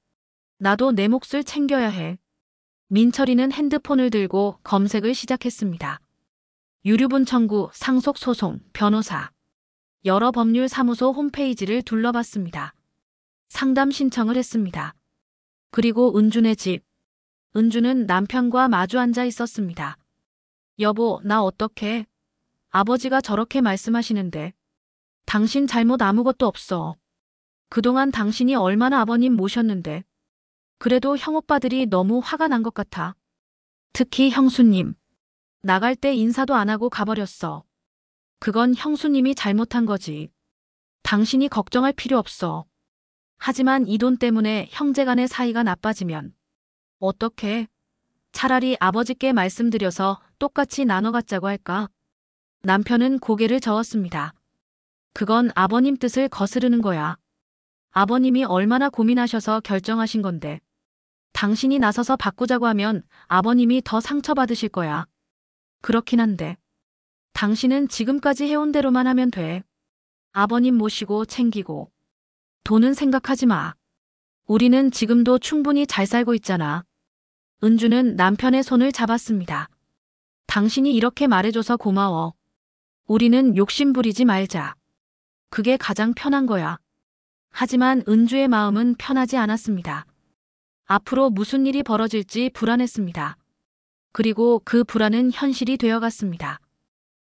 [SPEAKER 1] 나도 내 몫을 챙겨야 해. 민철이는 핸드폰을 들고 검색을 시작했습니다. 유류분 청구, 상속소송, 변호사. 여러 법률 사무소 홈페이지를 둘러봤습니다. 상담 신청을 했습니다. 그리고 은주네 집. 은주는 남편과 마주 앉아 있었습니다. 여보, 나 어떡해? 아버지가 저렇게 말씀하시는데. 당신 잘못 아무것도 없어. 그동안 당신이 얼마나 아버님 모셨는데. 그래도 형오빠들이 너무 화가 난 것 같아. 특히 형수님. 나갈 때 인사도 안 하고 가버렸어. 그건 형수님이 잘못한 거지. 당신이 걱정할 필요 없어. 하지만 이 돈 때문에 형제간의 사이가 나빠지면 어떡해? 차라리 아버지께 말씀드려서 똑같이 나눠 갖자고 할까? 남편은 고개를 저었습니다. 그건 아버님 뜻을 거스르는 거야. 아버님이 얼마나 고민하셔서 결정하신 건데. 당신이 나서서 바꾸자고 하면 아버님이 더 상처받으실 거야. 그렇긴 한데. 당신은 지금까지 해온 대로만 하면 돼. 아버님 모시고 챙기고. 돈은 생각하지 마. 우리는 지금도 충분히 잘 살고 있잖아. 은주는 남편의 손을 잡았습니다. 당신이 이렇게 말해줘서 고마워. 우리는 욕심 부리지 말자. 그게 가장 편한 거야. 하지만 은주의 마음은 편하지 않았습니다. 앞으로 무슨 일이 벌어질지 불안했습니다. 그리고 그 불안은 현실이 되어갔습니다.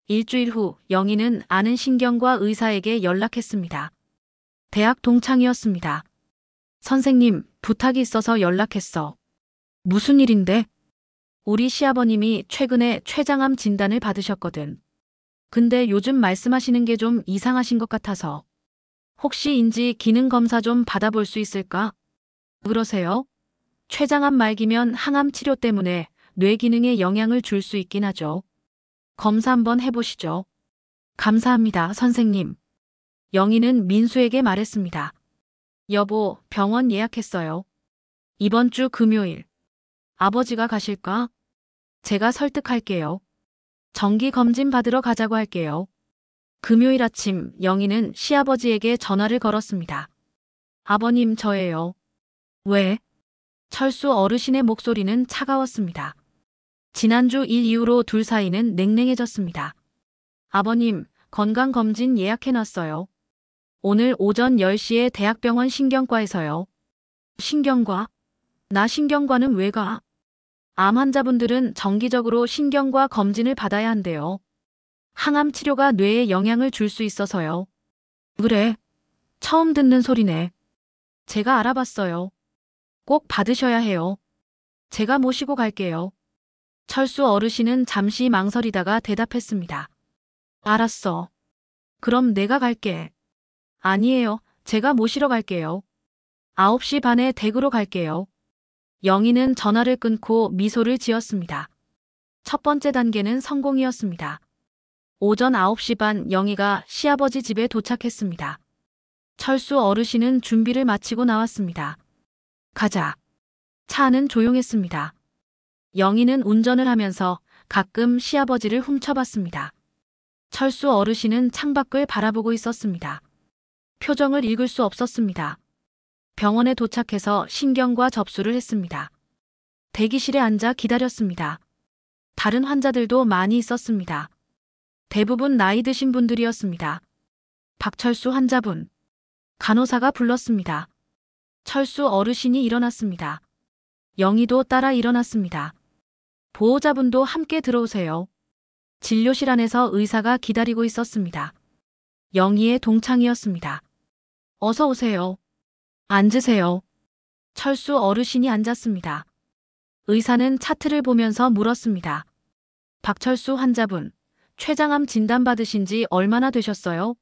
[SPEAKER 1] 일주일 후 영희는 아는 신경과 의사에게 연락했습니다. 대학 동창이었습니다. 선생님, 부탁이 있어서 연락했어. 무슨 일인데? 우리 시아버님이 최근에 췌장암 진단을 받으셨거든. 근데 요즘 말씀하시는 게 좀 이상하신 것 같아서. 혹시 인지 기능 검사 좀 받아볼 수 있을까? 그러세요? 췌장암 말기면 항암 치료 때문에 뇌 기능에 영향을 줄 수 있긴 하죠. 검사 한번 해보시죠. 감사합니다, 선생님. 영희는 민수에게 말했습니다. 여보, 병원 예약했어요. 이번 주 금요일. 아버지가 가실까? 제가 설득할게요. 정기 검진 받으러 가자고 할게요. 금요일 아침 영희는 시아버지에게 전화를 걸었습니다. 아버님, 저예요. 왜? 철수 어르신의 목소리는 차가웠습니다. 지난주 일 이후로 둘 사이는 냉랭해졌습니다. 아버님, 건강검진 예약해놨어요. 오늘 오전 10시에 대학병원 신경과에서요. 신경과? 나 신경과는 왜 가? 암 환자분들은 정기적으로 신경과 검진을 받아야 한대요. 항암 치료가 뇌에 영향을 줄 수 있어서요. 그래. 처음 듣는 소리네. 제가 알아봤어요. 꼭 받으셔야 해요. 제가 모시고 갈게요. 철수 어르신은 잠시 망설이다가 대답했습니다. 알았어. 그럼 내가 갈게. 아니에요. 제가 모시러 갈게요. 9시 반에 댁으로 갈게요. 영희는 전화를 끊고 미소를 지었습니다. 첫 번째 단계는 성공이었습니다. 오전 9시 반 영희가 시아버지 집에 도착했습니다. 철수 어르신은 준비를 마치고 나왔습니다. 가자. 차 안은 조용했습니다. 영희는 운전을 하면서 가끔 시아버지를 훔쳐봤습니다. 철수 어르신은 창밖을 바라보고 있었습니다. 표정을 읽을 수 없었습니다. 병원에 도착해서 신경과 접수를 했습니다. 대기실에 앉아 기다렸습니다. 다른 환자들도 많이 있었습니다. 대부분 나이 드신 분들이었습니다. 박철수 환자분. 간호사가 불렀습니다. 철수 어르신이 일어났습니다. 영희도 따라 일어났습니다. 보호자분도 함께 들어오세요. 진료실 안에서 의사가 기다리고 있었습니다. 영희의 동창이었습니다. 어서 오세요. 앉으세요. 철수 어르신이 앉았습니다. 의사는 차트를 보면서 물었습니다. 박철수 환자분, 췌장암 진단받으신 지 얼마나 되셨어요?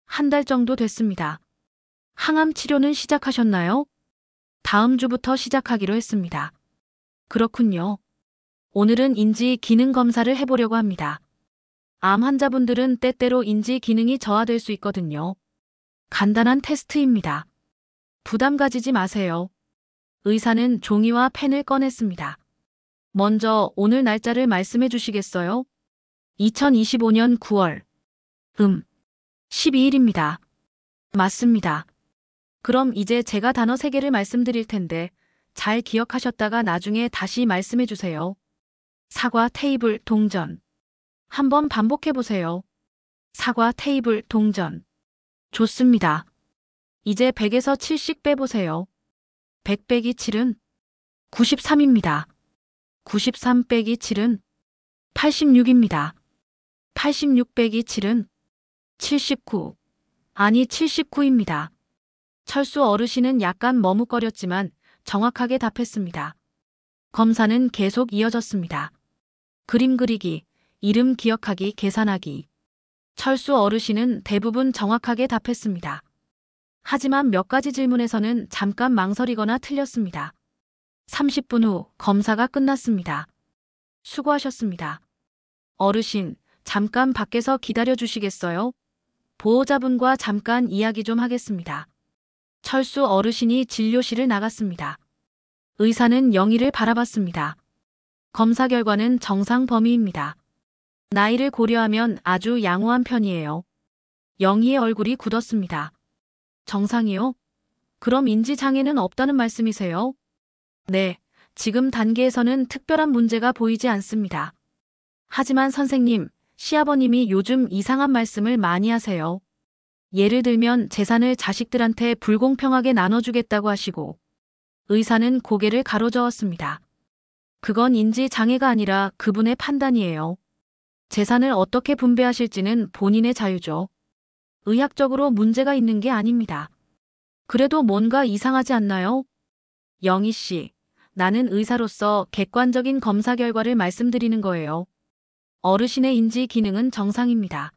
[SPEAKER 1] 한 달 정도 됐습니다. 항암 치료는 시작하셨나요? 다음 주부터 시작하기로 했습니다. 그렇군요. 오늘은 인지 기능 검사를 해보려고 합니다. 암 환자분들은 때때로 인지 기능이 저하될 수 있거든요. 간단한 테스트입니다. 부담 가지지 마세요. 의사는 종이와 펜을 꺼냈습니다. 먼저 오늘 날짜를 말씀해 주시겠어요? 2025년 9월. 12일입니다. 맞습니다. 그럼 이제 제가 단어 3개를 말씀드릴 텐데 잘 기억하셨다가 나중에 다시 말씀해 주세요. 사과, 테이블, 동전. 한번 반복해 보세요. 사과, 테이블, 동전. 좋습니다. 이제 100에서 7씩 빼보세요. 100 빼기 7은 93입니다. 93 빼기 7은 86입니다. 86 빼기 7은 79. 아니 79입니다. 철수 어르신은 약간 머뭇거렸지만 정확하게 답했습니다. 검사는 계속 이어졌습니다. 그림 그리기, 이름 기억하기, 계산하기. 철수 어르신은 대부분 정확하게 답했습니다. 하지만 몇 가지 질문에서는 잠깐 망설이거나 틀렸습니다. 30분 후 검사가 끝났습니다. 수고하셨습니다. 어르신, 잠깐 밖에서 기다려 주시겠어요? 보호자분과 잠깐 이야기 좀 하겠습니다. 철수 어르신이 진료실을 나갔습니다. 의사는 영희를 바라봤습니다. 검사 결과는 정상 범위입니다. 나이를 고려하면 아주 양호한 편이에요. 영희의 얼굴이 굳었습니다. 정상이요? 그럼 인지장애는 없다는 말씀이세요? 네, 지금 단계에서는 특별한 문제가 보이지 않습니다. 하지만 선생님, 시아버님이 요즘 이상한 말씀을 많이 하세요. 예를 들면 재산을 자식들한테 불공평하게 나눠주겠다고 하시고. 의사는 고개를 가로저었습니다. 그건 인지장애가 아니라 그분의 판단이에요. 재산을 어떻게 분배하실지는 본인의 자유죠. 의학적으로 문제가 있는 게 아닙니다. 그래도 뭔가 이상하지 않나요? 영희 씨, 나는 의사로서 객관적인 검사 결과를 말씀드리는 거예요. 어르신의 인지 기능은 정상입니다.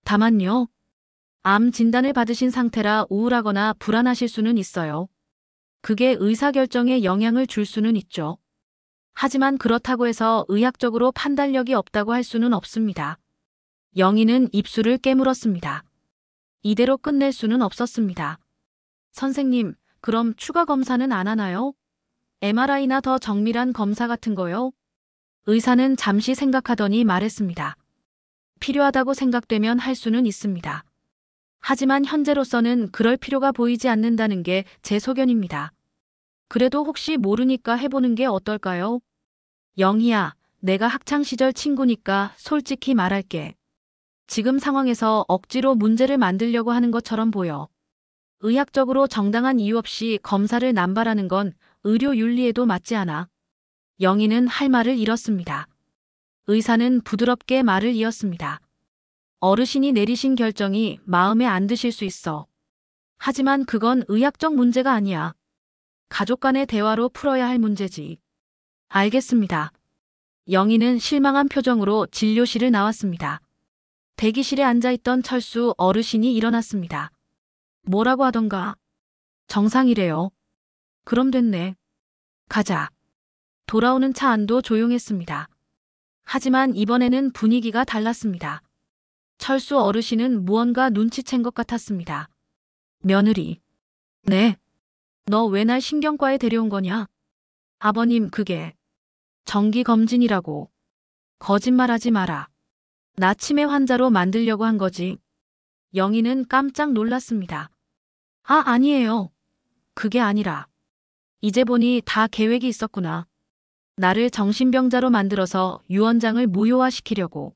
[SPEAKER 1] 다만요. 암 진단을 받으신 상태라 우울하거나 불안하실 수는 있어요. 그게 의사결정에 영향을 줄 수는 있죠. 하지만 그렇다고 해서 의학적으로 판단력이 없다고 할 수는 없습니다. 영희는 입술을 깨물었습니다. 이대로 끝낼 수는 없었습니다. 선생님, 그럼 추가 검사는 안 하나요? MRI나 더 정밀한 검사 같은 거요? 의사는 잠시 생각하더니 말했습니다. 필요하다고 생각되면 할 수는 있습니다. 하지만 현재로서는 그럴 필요가 보이지 않는다는 게 제 소견입니다. 그래도 혹시 모르니까 해보는 게 어떨까요? 영희야, 내가 학창시절 친구니까 솔직히 말할게. 지금 상황에서 억지로 문제를 만들려고 하는 것처럼 보여. 의학적으로 정당한 이유 없이 검사를 남발하는 건 의료 윤리에도 맞지 않아. 영희는 할 말을 잃었습니다. 의사는 부드럽게 말을 이었습니다. 어르신이 내리신 결정이 마음에 안 드실 수 있어. 하지만 그건 의학적 문제가 아니야. 가족 간의 대화로 풀어야 할 문제지. 알겠습니다. 영희는 실망한 표정으로 진료실을 나왔습니다. 대기실에 앉아있던 철수 어르신이 일어났습니다. 뭐라고 하던가? 정상이래요. 그럼 됐네. 가자. 돌아오는 차 안도 조용했습니다. 하지만 이번에는 분위기가 달랐습니다. 철수 어르신은 무언가 눈치챈 것 같았습니다. 며느리. 네. 너 왜 날 신경과에 데려온 거냐? 아버님, 그게 정기검진이라고. 거짓말하지 마라. 나 치매 환자로 만들려고 한 거지. 영희는 깜짝 놀랐습니다. 아니에요. 그게 아니라. 이제 보니 다 계획이 있었구나. 나를 정신병자로 만들어서 유언장을 무효화시키려고.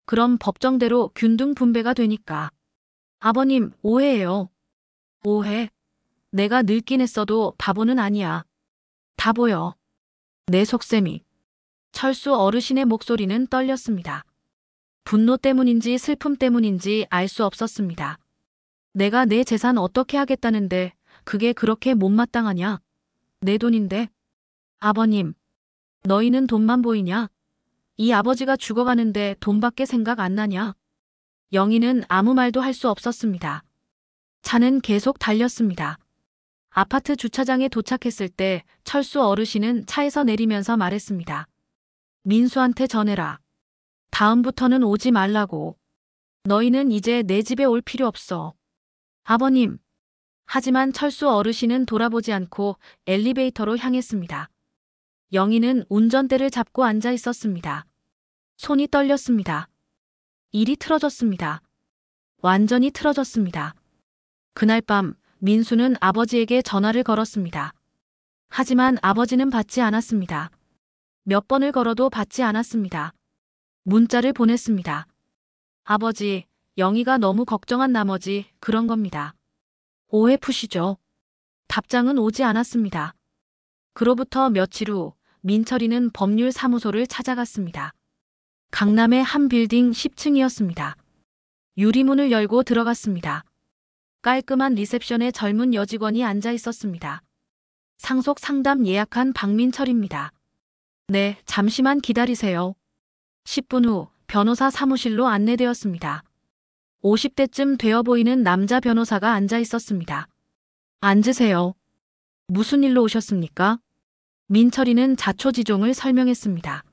[SPEAKER 1] 그럼 법정대로 균등 분배가 되니까. 아버님, 오해예요. 오해? 내가 늙긴 했어도 바보는 아니야. 다 보여. 내 속셈이. 철수 어르신의 목소리는 떨렸습니다. 분노 때문인지 슬픔 때문인지 알 수 없었습니다. 내가 내 재산 어떻게 하겠다는데 그게 그렇게 못마땅하냐? 내 돈인데. 아버님, 너희는 돈만 보이냐? 이 아버지가 죽어가는데 돈밖에 생각 안 나냐? 영희는 아무 말도 할 수 없었습니다. 차는 계속 달렸습니다. 아파트 주차장에 도착했을 때 철수 어르신은 차에서 내리면서 말했습니다. 민수한테 전해라. 다음부터는 오지 말라고. 너희는 이제 내 집에 올 필요 없어. 아버님. 하지만 철수 어르신은 돌아보지 않고 엘리베이터로 향했습니다. 영희는 운전대를 잡고 앉아 있었습니다. 손이 떨렸습니다. 일이 틀어졌습니다. 완전히 틀어졌습니다. 그날 밤 민수는 아버지에게 전화를 걸었습니다. 하지만 아버지는 받지 않았습니다. 몇 번을 걸어도 받지 않았습니다. 문자를 보냈습니다. 아버지, 영희가 너무 걱정한 나머지 그런 겁니다. 오해 푸시죠. 답장은 오지 않았습니다. 그로부터 며칠 후 민철이는 법률사무소를 찾아갔습니다. 강남의 한 빌딩 10층이었습니다. 유리문을 열고 들어갔습니다. 깔끔한 리셉션에 젊은 여직원이 앉아 있었습니다. 상속 상담 예약한 박민철입니다. 네, 잠시만 기다리세요. 10분 후 변호사 사무실로 안내되었습니다. 50대쯤 되어 보이는 남자 변호사가 앉아 있었습니다. 앉으세요. 무슨 일로 오셨습니까? 민철이는 자초지종을 설명했습니다.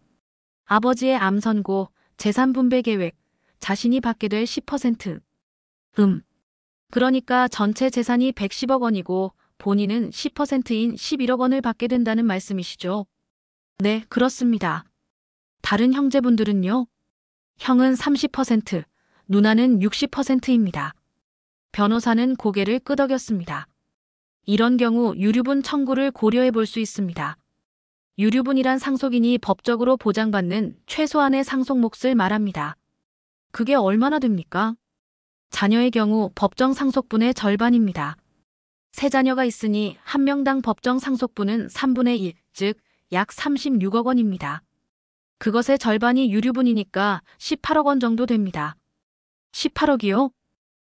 [SPEAKER 1] 아버지의 암 선고, 재산 분배 계획, 자신이 받게 될 10%. 그러니까 전체 재산이 110억 원이고 본인은 10%인 11억 원을 받게 된다는 말씀이시죠? 네, 그렇습니다. 다른 형제분들은요? 형은 30%, 누나는 60%입니다. 변호사는 고개를 끄덕였습니다. 이런 경우 유류분 청구를 고려해 볼 수 있습니다. 유류분이란 상속인이 법적으로 보장받는 최소한의 상속 몫을 말합니다. 그게 얼마나 됩니까? 자녀의 경우 법정 상속분의 절반입니다. 세 자녀가 있으니 한 명당 법정 상속분은 3분의 1, 즉 약 36억 원입니다. 그것의 절반이 유류분이니까 18억 원 정도 됩니다. 18억이요?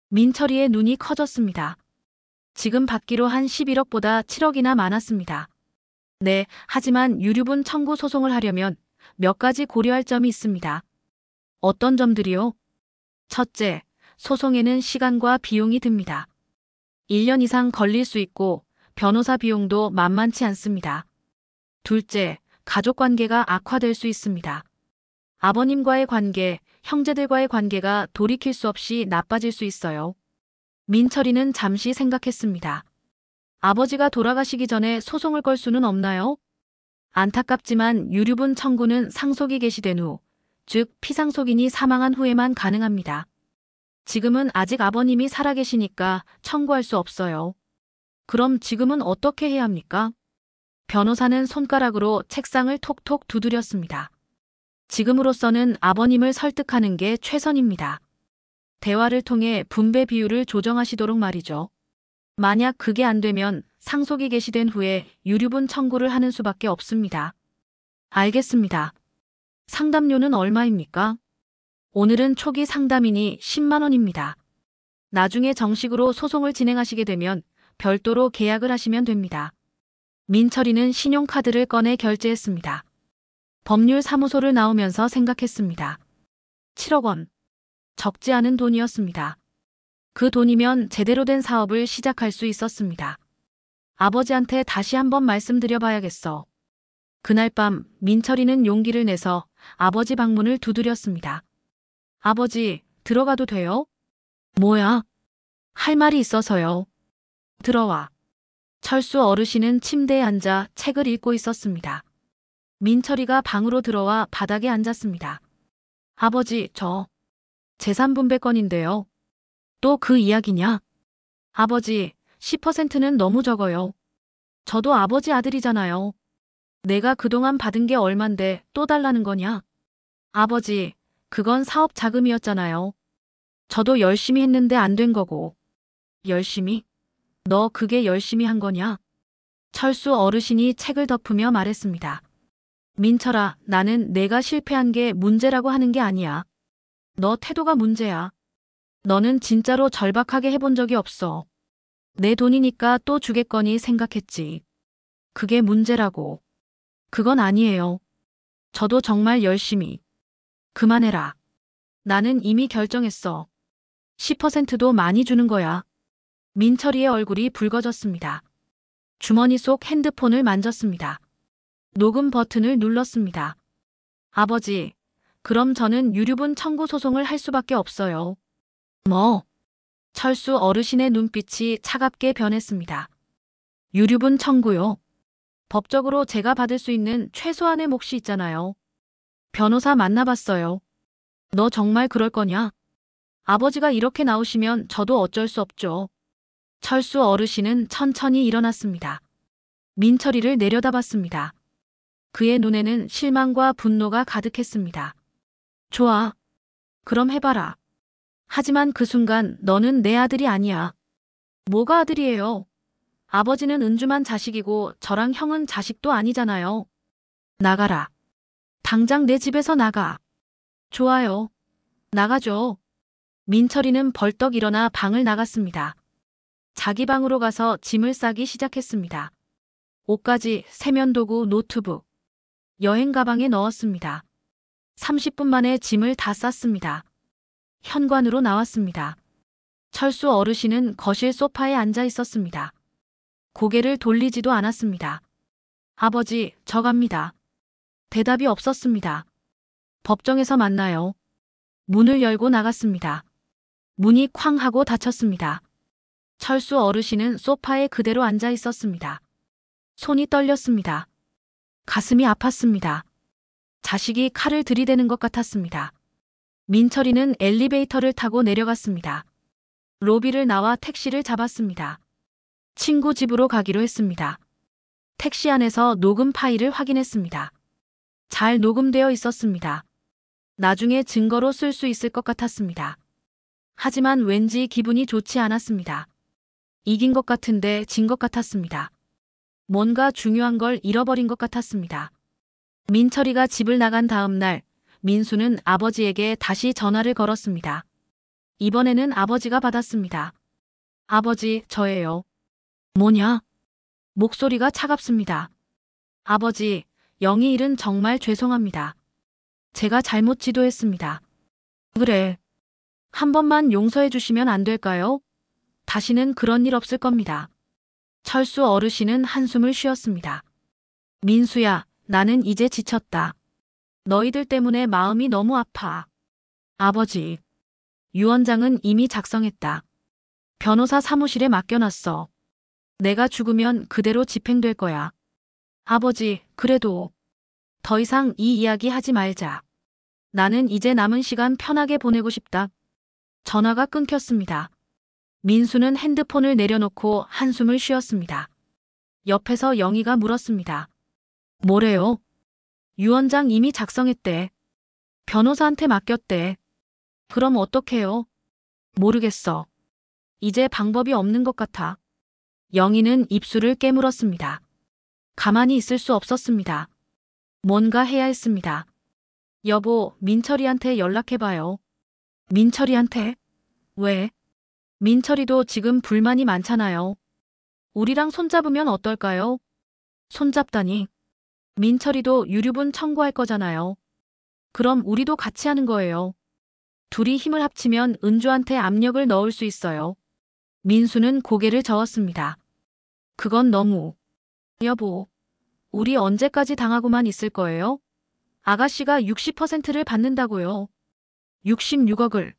[SPEAKER 1] 민철이의 눈이 커졌습니다. 지금 받기로 한 11억보다 7억이나 많았습니다. 네, 하지만 유류분 청구 소송을 하려면 몇 가지 고려할 점이 있습니다. 어떤 점들이요? 첫째, 소송에는 시간과 비용이 듭니다. 1년 이상 걸릴 수 있고 변호사 비용도 만만치 않습니다. 둘째, 가족관계가 악화될 수 있습니다. 아버님과의 관계, 형제들과의 관계가 돌이킬 수 없이 나빠질 수 있어요. 민철이는 잠시 생각했습니다. 아버지가 돌아가시기 전에 소송을 걸 수는 없나요? 안타깝지만 유류분 청구는 상속이 개시된 후, 즉 피상속인이 사망한 후에만 가능합니다. 지금은 아직 아버님이 살아계시니까 청구할 수 없어요. 그럼 지금은 어떻게 해야 합니까? 변호사는 손가락으로 책상을 톡톡 두드렸습니다. 지금으로서는 아버님을 설득하는 게 최선입니다. 대화를 통해 분배 비율을 조정하시도록 말이죠. 만약 그게 안 되면 상속이 개시된 후에 유류분 청구를 하는 수밖에 없습니다. 알겠습니다. 상담료는 얼마입니까? 오늘은 초기 상담이니 10만 원입니다. 나중에 정식으로 소송을 진행하시게 되면 별도로 계약을 하시면 됩니다. 민철이는 신용카드를 꺼내 결제했습니다. 법률사무소를 나오면서 생각했습니다. 7억 원. 적지 않은 돈이었습니다. 그 돈이면 제대로 된 사업을 시작할 수 있었습니다. 아버지한테 다시 한번 말씀드려 봐야겠어. 그날 밤 민철이는 용기를 내서 아버지 방문을 두드렸습니다. 아버지, 들어가도 돼요? 뭐야? 할 말이 있어서요. 들어와. 철수 어르신은 침대에 앉아 책을 읽고 있었습니다. 민철이가 방으로 들어와 바닥에 앉았습니다. 아버지, 저 재산분배건인데요. 또 그 이야기냐? 아버지, 10%는 너무 적어요. 저도 아버지 아들이잖아요. 내가 그동안 받은 게 얼만데 또 달라는 거냐? 아버지, 그건 사업 자금이었잖아요. 저도 열심히 했는데 안 된 거고. 열심히? 너 그게 열심히 한 거냐? 철수 어르신이 책을 덮으며 말했습니다. 민철아, 나는 내가 실패한 게 문제라고 하는 게 아니야. 너 태도가 문제야. 너는 진짜로 절박하게 해본 적이 없어. 내 돈이니까 또 주겠거니 생각했지. 그게 문제라고. 그건 아니에요. 저도 정말 열심히. 그만해라. 나는 이미 결정했어. 10%도 많이 주는 거야. 민철이의 얼굴이 붉어졌습니다. 주머니 속 핸드폰을 만졌습니다. 녹음 버튼을 눌렀습니다. 아버지, 그럼 저는 유류분 청구 소송을 할 수밖에 없어요. 뭐? 철수 어르신의 눈빛이 차갑게 변했습니다. 유류분 청구요. 법적으로 제가 받을 수 있는 최소한의 몫이 있잖아요. 변호사 만나봤어요. 너 정말 그럴 거냐? 아버지가 이렇게 나오시면 저도 어쩔 수 없죠. 철수 어르신은 천천히 일어났습니다. 민철이를 내려다봤습니다. 그의 눈에는 실망과 분노가 가득했습니다. 좋아. 그럼 해봐라. 하지만 그 순간 너는 내 아들이 아니야. 뭐가 아들이에요? 아버지는 은주만 자식이고 저랑 형은 자식도 아니잖아요. 나가라. 당장 내 집에서 나가. 좋아요. 나가죠. 민철이는 벌떡 일어나 방을 나갔습니다. 자기 방으로 가서 짐을 싸기 시작했습니다. 옷가지, 세면도구, 노트북, 여행 가방에 넣었습니다. 30분 만에 짐을 다 쌌습니다. 현관으로 나왔습니다. 철수 어르신은 거실 소파에 앉아 있었습니다. 고개를 돌리지도 않았습니다. 아버지, 저 갑니다. 대답이 없었습니다. 법정에서 만나요. 문을 열고 나갔습니다. 문이 쾅 하고 닫혔습니다. 철수 어르신은 소파에 그대로 앉아 있었습니다. 손이 떨렸습니다. 가슴이 아팠습니다. 자식이 칼을 들이대는 것 같았습니다. 민철이는 엘리베이터를 타고 내려갔습니다. 로비를 나와 택시를 잡았습니다. 친구 집으로 가기로 했습니다. 택시 안에서 녹음 파일을 확인했습니다. 잘 녹음되어 있었습니다. 나중에 증거로 쓸 수 있을 것 같았습니다. 하지만 왠지 기분이 좋지 않았습니다. 이긴 것 같은데 진 것 같았습니다. 뭔가 중요한 걸 잃어버린 것 같았습니다. 민철이가 집을 나간 다음 날, 민수는 아버지에게 다시 전화를 걸었습니다. 이번에는 아버지가 받았습니다. 아버지, 저예요. 뭐냐? 목소리가 차갑습니다. 아버지, 영희 일은 정말 죄송합니다. 제가 잘못 지도했습니다. 그래. 한 번만 용서해 주시면 안 될까요? 다시는 그런 일 없을 겁니다. 철수 어르신은 한숨을 쉬었습니다. 민수야, 나는 이제 지쳤다. 너희들 때문에 마음이 너무 아파. 아버지. 유언장은 이미 작성했다. 변호사 사무실에 맡겨놨어. 내가 죽으면 그대로 집행될 거야. 아버지, 그래도 더 이상 이 이야기 하지 말자. 나는 이제 남은 시간 편하게 보내고 싶다. 전화가 끊겼습니다. 민수는 핸드폰을 내려놓고 한숨을 쉬었습니다. 옆에서 영희가 물었습니다. 뭐래요? 유언장 이미 작성했대. 변호사한테 맡겼대. 그럼 어떡해요? 모르겠어. 이제 방법이 없는 것 같아. 영희는 입술을 깨물었습니다. 가만히 있을 수 없었습니다. 뭔가 해야 했습니다. 여보, 민철이한테 연락해봐요. 민철이한테? 왜? 민철이도 지금 불만이 많잖아요. 우리랑 손잡으면 어떨까요? 손잡다니. 민철이도 유류분 청구할 거잖아요. 그럼 우리도 같이 하는 거예요. 둘이 힘을 합치면 은주한테 압력을 넣을 수 있어요. 민수는 고개를 저었습니다. 그건 너무. 여보, 우리 언제까지 당하고만 있을 거예요? 아가씨가 60%를 받는다고요. 66억을.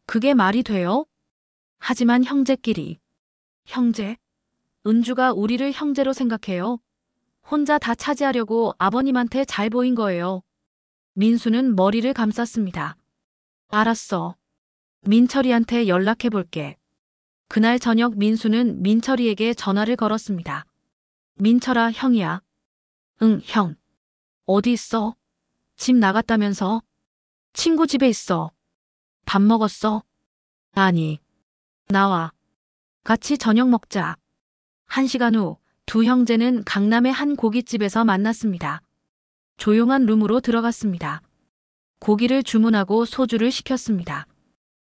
[SPEAKER 1] 그게 말이 돼요? 하지만 형제끼리. 형제? 은주가 우리를 형제로 생각해요. 혼자 다 차지하려고 아버님한테 잘 보인 거예요. 민수는 머리를 감쌌습니다. 알았어. 민철이한테 연락해 볼게. 그날 저녁 민수는 민철이에게 전화를 걸었습니다. 민철아, 형이야. 응, 형. 어디 있어? 집 나갔다면서? 친구 집에 있어. 밥 먹었어? 아니. 나와. 같이 저녁 먹자. 1시간 후 두 형제는 강남의 한 고깃집에서 만났습니다. 조용한 룸으로 들어갔습니다. 고기를 주문하고 소주를 시켰습니다.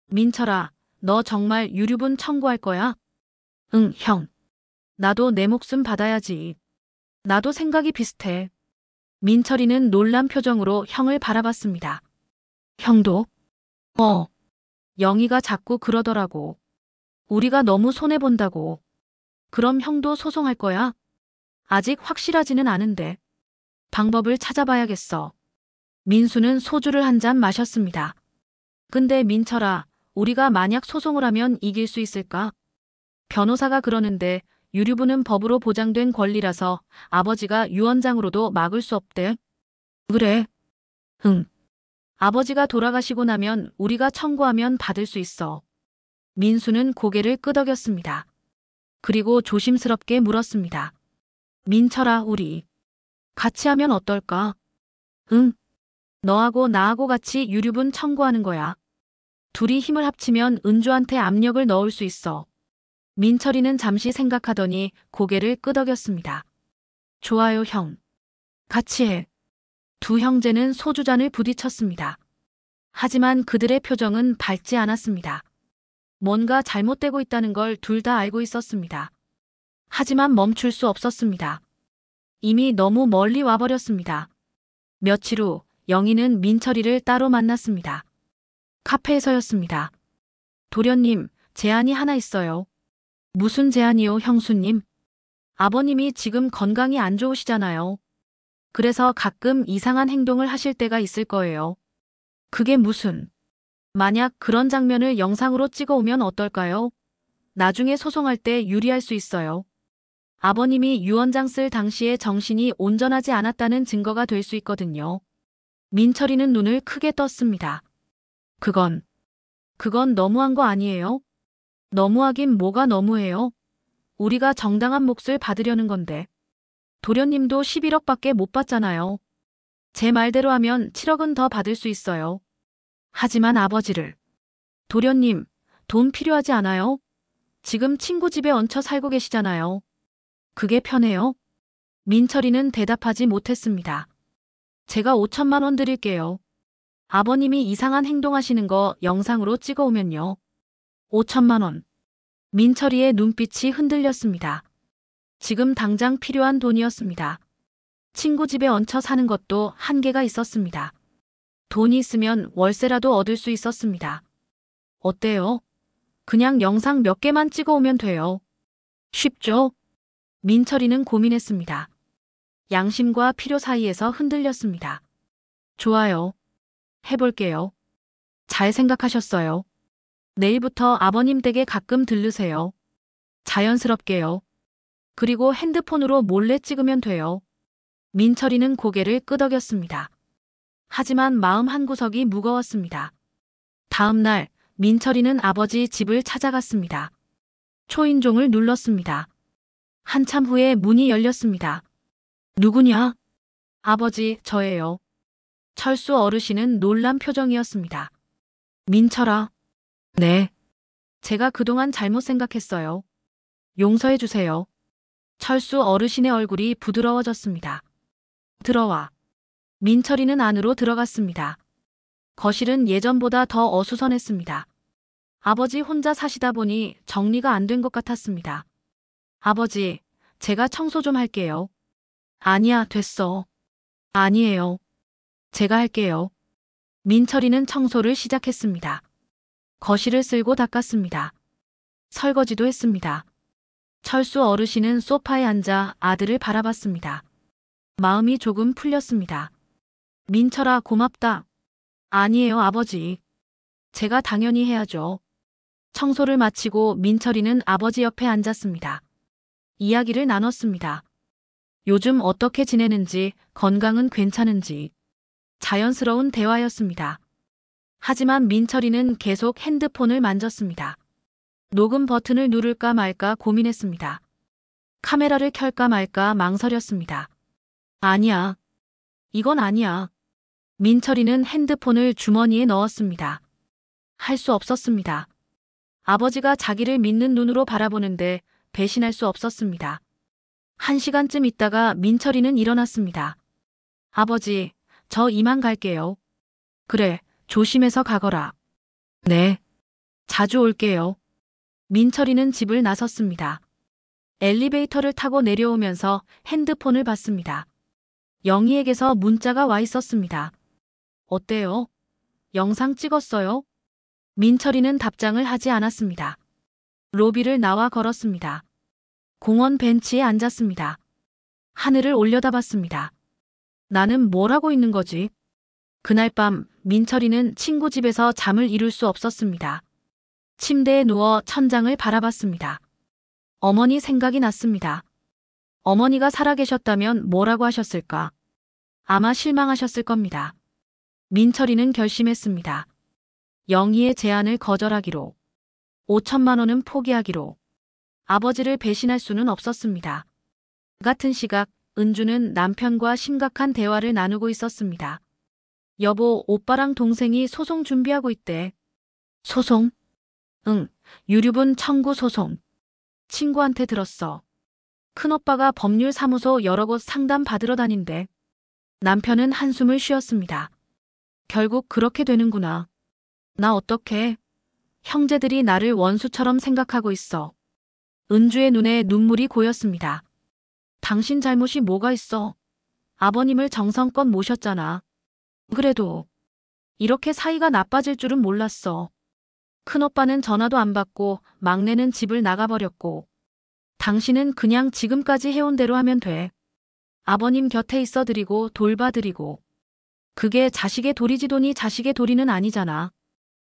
[SPEAKER 1] 민철아, 너 정말 유류분 청구할 거야? 응, 형. 나도 내 목숨 받아야지. 나도 생각이 비슷해. 민철이는 놀란 표정으로 형을 바라봤습니다. 형도? 영희가 자꾸 그러더라고. 우리가 너무 손해본다고. 그럼 형도 소송할 거야? 아직 확실하지는 않은데. 방법을 찾아봐야겠어. 민수는 소주를 한 잔 마셨습니다. 근데 민철아, 우리가 만약 소송을 하면 이길 수 있을까? 변호사가 그러는데 유류분은 법으로 보장된 권리라서 아버지가 유언장으로도 막을 수 없대. 그래? 응. 아버지가 돌아가시고 나면 우리가 청구하면 받을 수 있어. 민수는 고개를 끄덕였습니다. 그리고 조심스럽게 물었습니다. 민철아, 우리 같이 하면 어떨까? 응. 너하고 나하고 같이 유류분 청구하는 거야. 둘이 힘을 합치면 은주한테 압력을 넣을 수 있어. 민철이는 잠시 생각하더니 고개를 끄덕였습니다. 좋아요, 형. 같이 해. 두 형제는 소주잔을 부딪혔습니다. 하지만 그들의 표정은 밝지 않았습니다. 뭔가 잘못되고 있다는 걸 둘 다 알고 있었습니다. 하지만 멈출 수 없었습니다. 이미 너무 멀리 와버렸습니다. 며칠 후 영희는 민철이를 따로 만났습니다. 카페에서였습니다. 도련님, 제안이 하나 있어요. 무슨 제안이요, 형수님? 아버님이 지금 건강이 안 좋으시잖아요. 그래서 가끔 이상한 행동을 하실 때가 있을 거예요. 그게 무슨? 만약 그런 장면을 영상으로 찍어오면 어떨까요? 나중에 소송할 때 유리할 수 있어요. 아버님이 유언장 쓸 당시에 정신이 온전하지 않았다는 증거가 될 수 있거든요. 민철이는 눈을 크게 떴습니다. 그건 너무한 거 아니에요? 너무하긴 뭐가 너무해요? 우리가 정당한 몫을 받으려는 건데. 도련님도 11억밖에 못 받잖아요. 제 말대로 하면 7억은 더 받을 수 있어요. 하지만 아버지를. 도련님, 돈 필요하지 않아요? 지금 친구 집에 얹혀 살고 계시잖아요. 그게 편해요? 민철이는 대답하지 못했습니다. 제가 5천만 원 드릴게요. 아버님이 이상한 행동하시는 거 영상으로 찍어오면요. 5천만 원. 민철이의 눈빛이 흔들렸습니다. 지금 당장 필요한 돈이었습니다. 친구 집에 얹혀 사는 것도 한계가 있었습니다. 돈이 있으면 월세라도 얻을 수 있었습니다. 어때요? 그냥 영상 몇 개만 찍어오면 돼요. 쉽죠? 민철이는 고민했습니다. 양심과 필요 사이에서 흔들렸습니다. 좋아요. 해볼게요. 잘 생각하셨어요. 내일부터 아버님 댁에 가끔 들르세요. 자연스럽게요. 그리고 핸드폰으로 몰래 찍으면 돼요. 민철이는 고개를 끄덕였습니다. 하지만 마음 한구석이 무거웠습니다. 다음 날 민철이는 아버지 집을 찾아갔습니다. 초인종을 눌렀습니다. 한참 후에 문이 열렸습니다. 누구냐? 아버지, 저예요. 철수 어르신은 놀란 표정이었습니다. 민철아. 네. 제가 그동안 잘못 생각했어요. 용서해 주세요. 철수 어르신의 얼굴이 부드러워졌습니다. 들어와. 민철이는 안으로 들어갔습니다. 거실은 예전보다 더 어수선했습니다. 아버지 혼자 사시다 보니 정리가 안 된 것 같았습니다. 아버지, 제가 청소 좀 할게요. 아니야, 됐어. 아니에요. 제가 할게요. 민철이는 청소를 시작했습니다. 거실을 쓸고 닦았습니다. 설거지도 했습니다. 철수 어르신은 소파에 앉아 아들을 바라봤습니다. 마음이 조금 풀렸습니다. 민철아, 고맙다. 아니에요, 아버지. 제가 당연히 해야죠. 청소를 마치고 민철이는 아버지 옆에 앉았습니다. 이야기를 나눴습니다. 요즘 어떻게 지내는지, 건강은 괜찮은지. 자연스러운 대화였습니다. 하지만 민철이는 계속 핸드폰을 만졌습니다. 녹음 버튼을 누를까 말까 고민했습니다. 카메라를 켤까 말까 망설였습니다. 아니야. 이건 아니야. 민철이는 핸드폰을 주머니에 넣었습니다. 할 수 없었습니다. 아버지가 자기를 믿는 눈으로 바라보는데 배신할 수 없었습니다. 1시간쯤 있다가 민철이는 일어났습니다. 아버지, 저 이만 갈게요. 그래, 조심해서 가거라. 네. 자주 올게요. 민철이는 집을 나섰습니다. 엘리베이터를 타고 내려오면서 핸드폰을 봤습니다. 영희에게서 문자가 와 있었습니다. 어때요? 영상 찍었어요? 민철이는 답장을 하지 않았습니다. 로비를 나와 걸었습니다. 공원 벤치에 앉았습니다. 하늘을 올려다봤습니다. 나는 뭘 하고 있는 거지? 그날 밤 민철이는 친구 집에서 잠을 이룰 수 없었습니다. 침대에 누워 천장을 바라봤습니다. 어머니 생각이 났습니다. 어머니가 살아계셨다면 뭐라고 하셨을까? 아마 실망하셨을 겁니다. 민철이는 결심했습니다. 영희의 제안을 거절하기로. 5천만 원은 포기하기로. 아버지를 배신할 수는 없었습니다. 같은 시각 은주는 남편과 심각한 대화를 나누고 있었습니다. 여보, 오빠랑 동생이 소송 준비하고 있대. 소송? 응, 유류분 청구 소송. 친구한테 들었어. 큰오빠가 법률사무소 여러 곳 상담 받으러 다닌대. 남편은 한숨을 쉬었습니다. 결국 그렇게 되는구나. 나 어떡해? 형제들이 나를 원수처럼 생각하고 있어. 은주의 눈에 눈물이 고였습니다. 당신 잘못이 뭐가 있어? 아버님을 정성껏 모셨잖아. 그래도 이렇게 사이가 나빠질 줄은 몰랐어. 큰오빠는 전화도 안 받고 막내는 집을 나가버렸고 당신은 그냥 지금까지 해온 대로 하면 돼. 아버님 곁에 있어드리고 돌봐드리고 그게 자식의 도리지도니 자식의 도리는 아니잖아.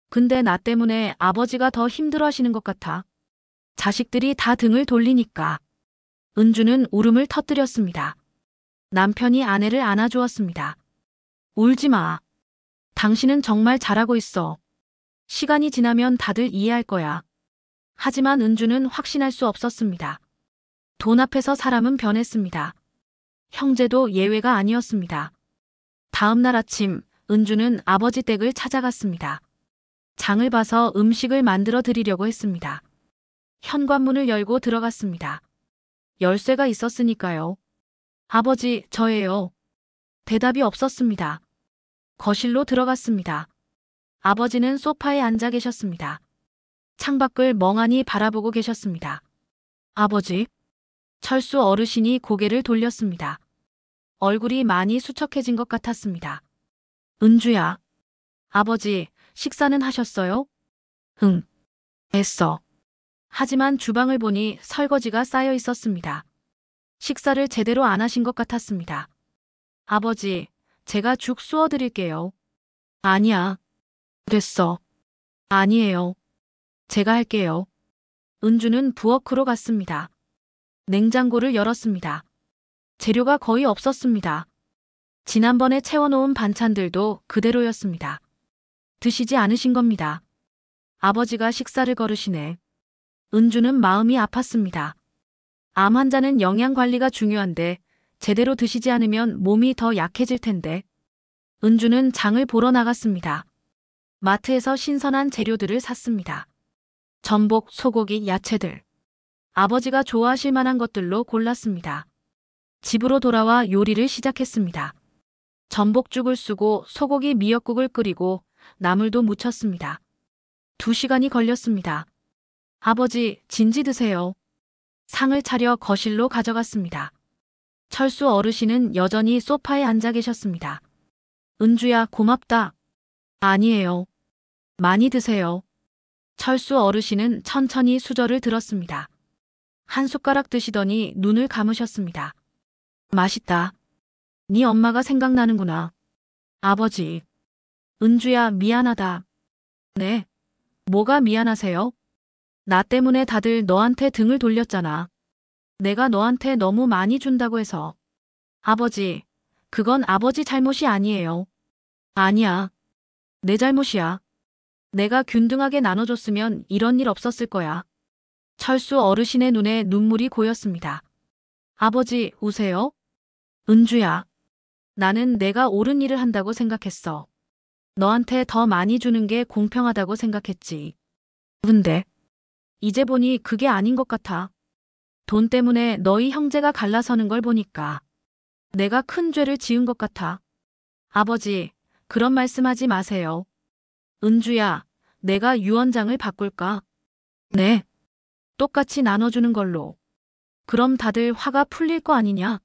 [SPEAKER 1] 근데 나 때문에 아버지가 더 힘들어하시는 것 같아. 자식들이 다 등을 돌리니까. 은주는 울음을 터뜨렸습니다. 남편이 아내를 안아주었습니다. 울지 마. 당신은 정말 잘하고 있어. 시간이 지나면 다들 이해할 거야. 하지만 은주는 확신할 수 없었습니다. 돈 앞에서 사람은 변했습니다. 형제도 예외가 아니었습니다. 다음 날 아침 은주는 아버지 댁을 찾아갔습니다. 장을 봐서 음식을 만들어 드리려고 했습니다. 현관문을 열고 들어갔습니다. 열쇠가 있었으니까요. 아버지, 저예요. 대답이 없었습니다. 거실로 들어갔습니다. 아버지는 소파에 앉아 계셨습니다. 창밖을 멍하니 바라보고 계셨습니다. 아버지? 철수 어르신이 고개를 돌렸습니다. 얼굴이 많이 수척해진 것 같았습니다. 은주야. 아버지, 식사는 하셨어요? 응. 했어. 하지만 주방을 보니 설거지가 쌓여 있었습니다. 식사를 제대로 안 하신 것 같았습니다. 아버지, 제가 죽 쏘아드릴게요. 아니야. 됐어. 아니에요. 제가 할게요. 은주는 부엌으로 갔습니다. 냉장고를 열었습니다. 재료가 거의 없었습니다. 지난번에 채워놓은 반찬들도 그대로였습니다. 드시지 않으신 겁니다. 아버지가 식사를 거르시네. 은주는 마음이 아팠습니다. 암 환자는 영양 관리가 중요한데 제대로 드시지 않으면 몸이 더 약해질 텐데. 은주는 장을 보러 나갔습니다. 마트에서 신선한 재료들을 샀습니다. 전복, 소고기, 야채들. 아버지가 좋아하실 만한 것들로 골랐습니다. 집으로 돌아와 요리를 시작했습니다. 전복죽을 쓰고 소고기 미역국을 끓이고 나물도 무쳤습니다. 2시간이 걸렸습니다. 아버지, 진지 드세요. 상을 차려 거실로 가져갔습니다. 철수 어르신은 여전히 소파에 앉아 계셨습니다. 은주야, 고맙다. 아니에요. 많이 드세요. 철수 어르신은 천천히 수저를 들었습니다. 한 숟가락 드시더니 눈을 감으셨습니다. 맛있다. 네 엄마가 생각나는구나. 아버지. 은주야, 미안하다. 네. 뭐가 미안하세요? 나 때문에 다들 너한테 등을 돌렸잖아. 내가 너한테 너무 많이 준다고 해서. 아버지, 그건 아버지 잘못이 아니에요. 아니야. 내 잘못이야. 내가 균등하게 나눠줬으면 이런 일 없었을 거야. 철수 어르신의 눈에 눈물이 고였습니다. 아버지, 우세요? 은주야. 나는 내가 옳은 일을 한다고 생각했어. 너한테 더 많이 주는 게 공평하다고 생각했지. 근데 이제 보니 그게 아닌 것 같아. 돈 때문에 너희 형제가 갈라서는 걸 보니까 내가 큰 죄를 지은 것 같아. 아버지, 그런 말씀하지 마세요. 은주야, 내가 유언장을 바꿀까? 네. 똑같이 나눠주는 걸로. 그럼 다들 화가 풀릴 거 아니냐?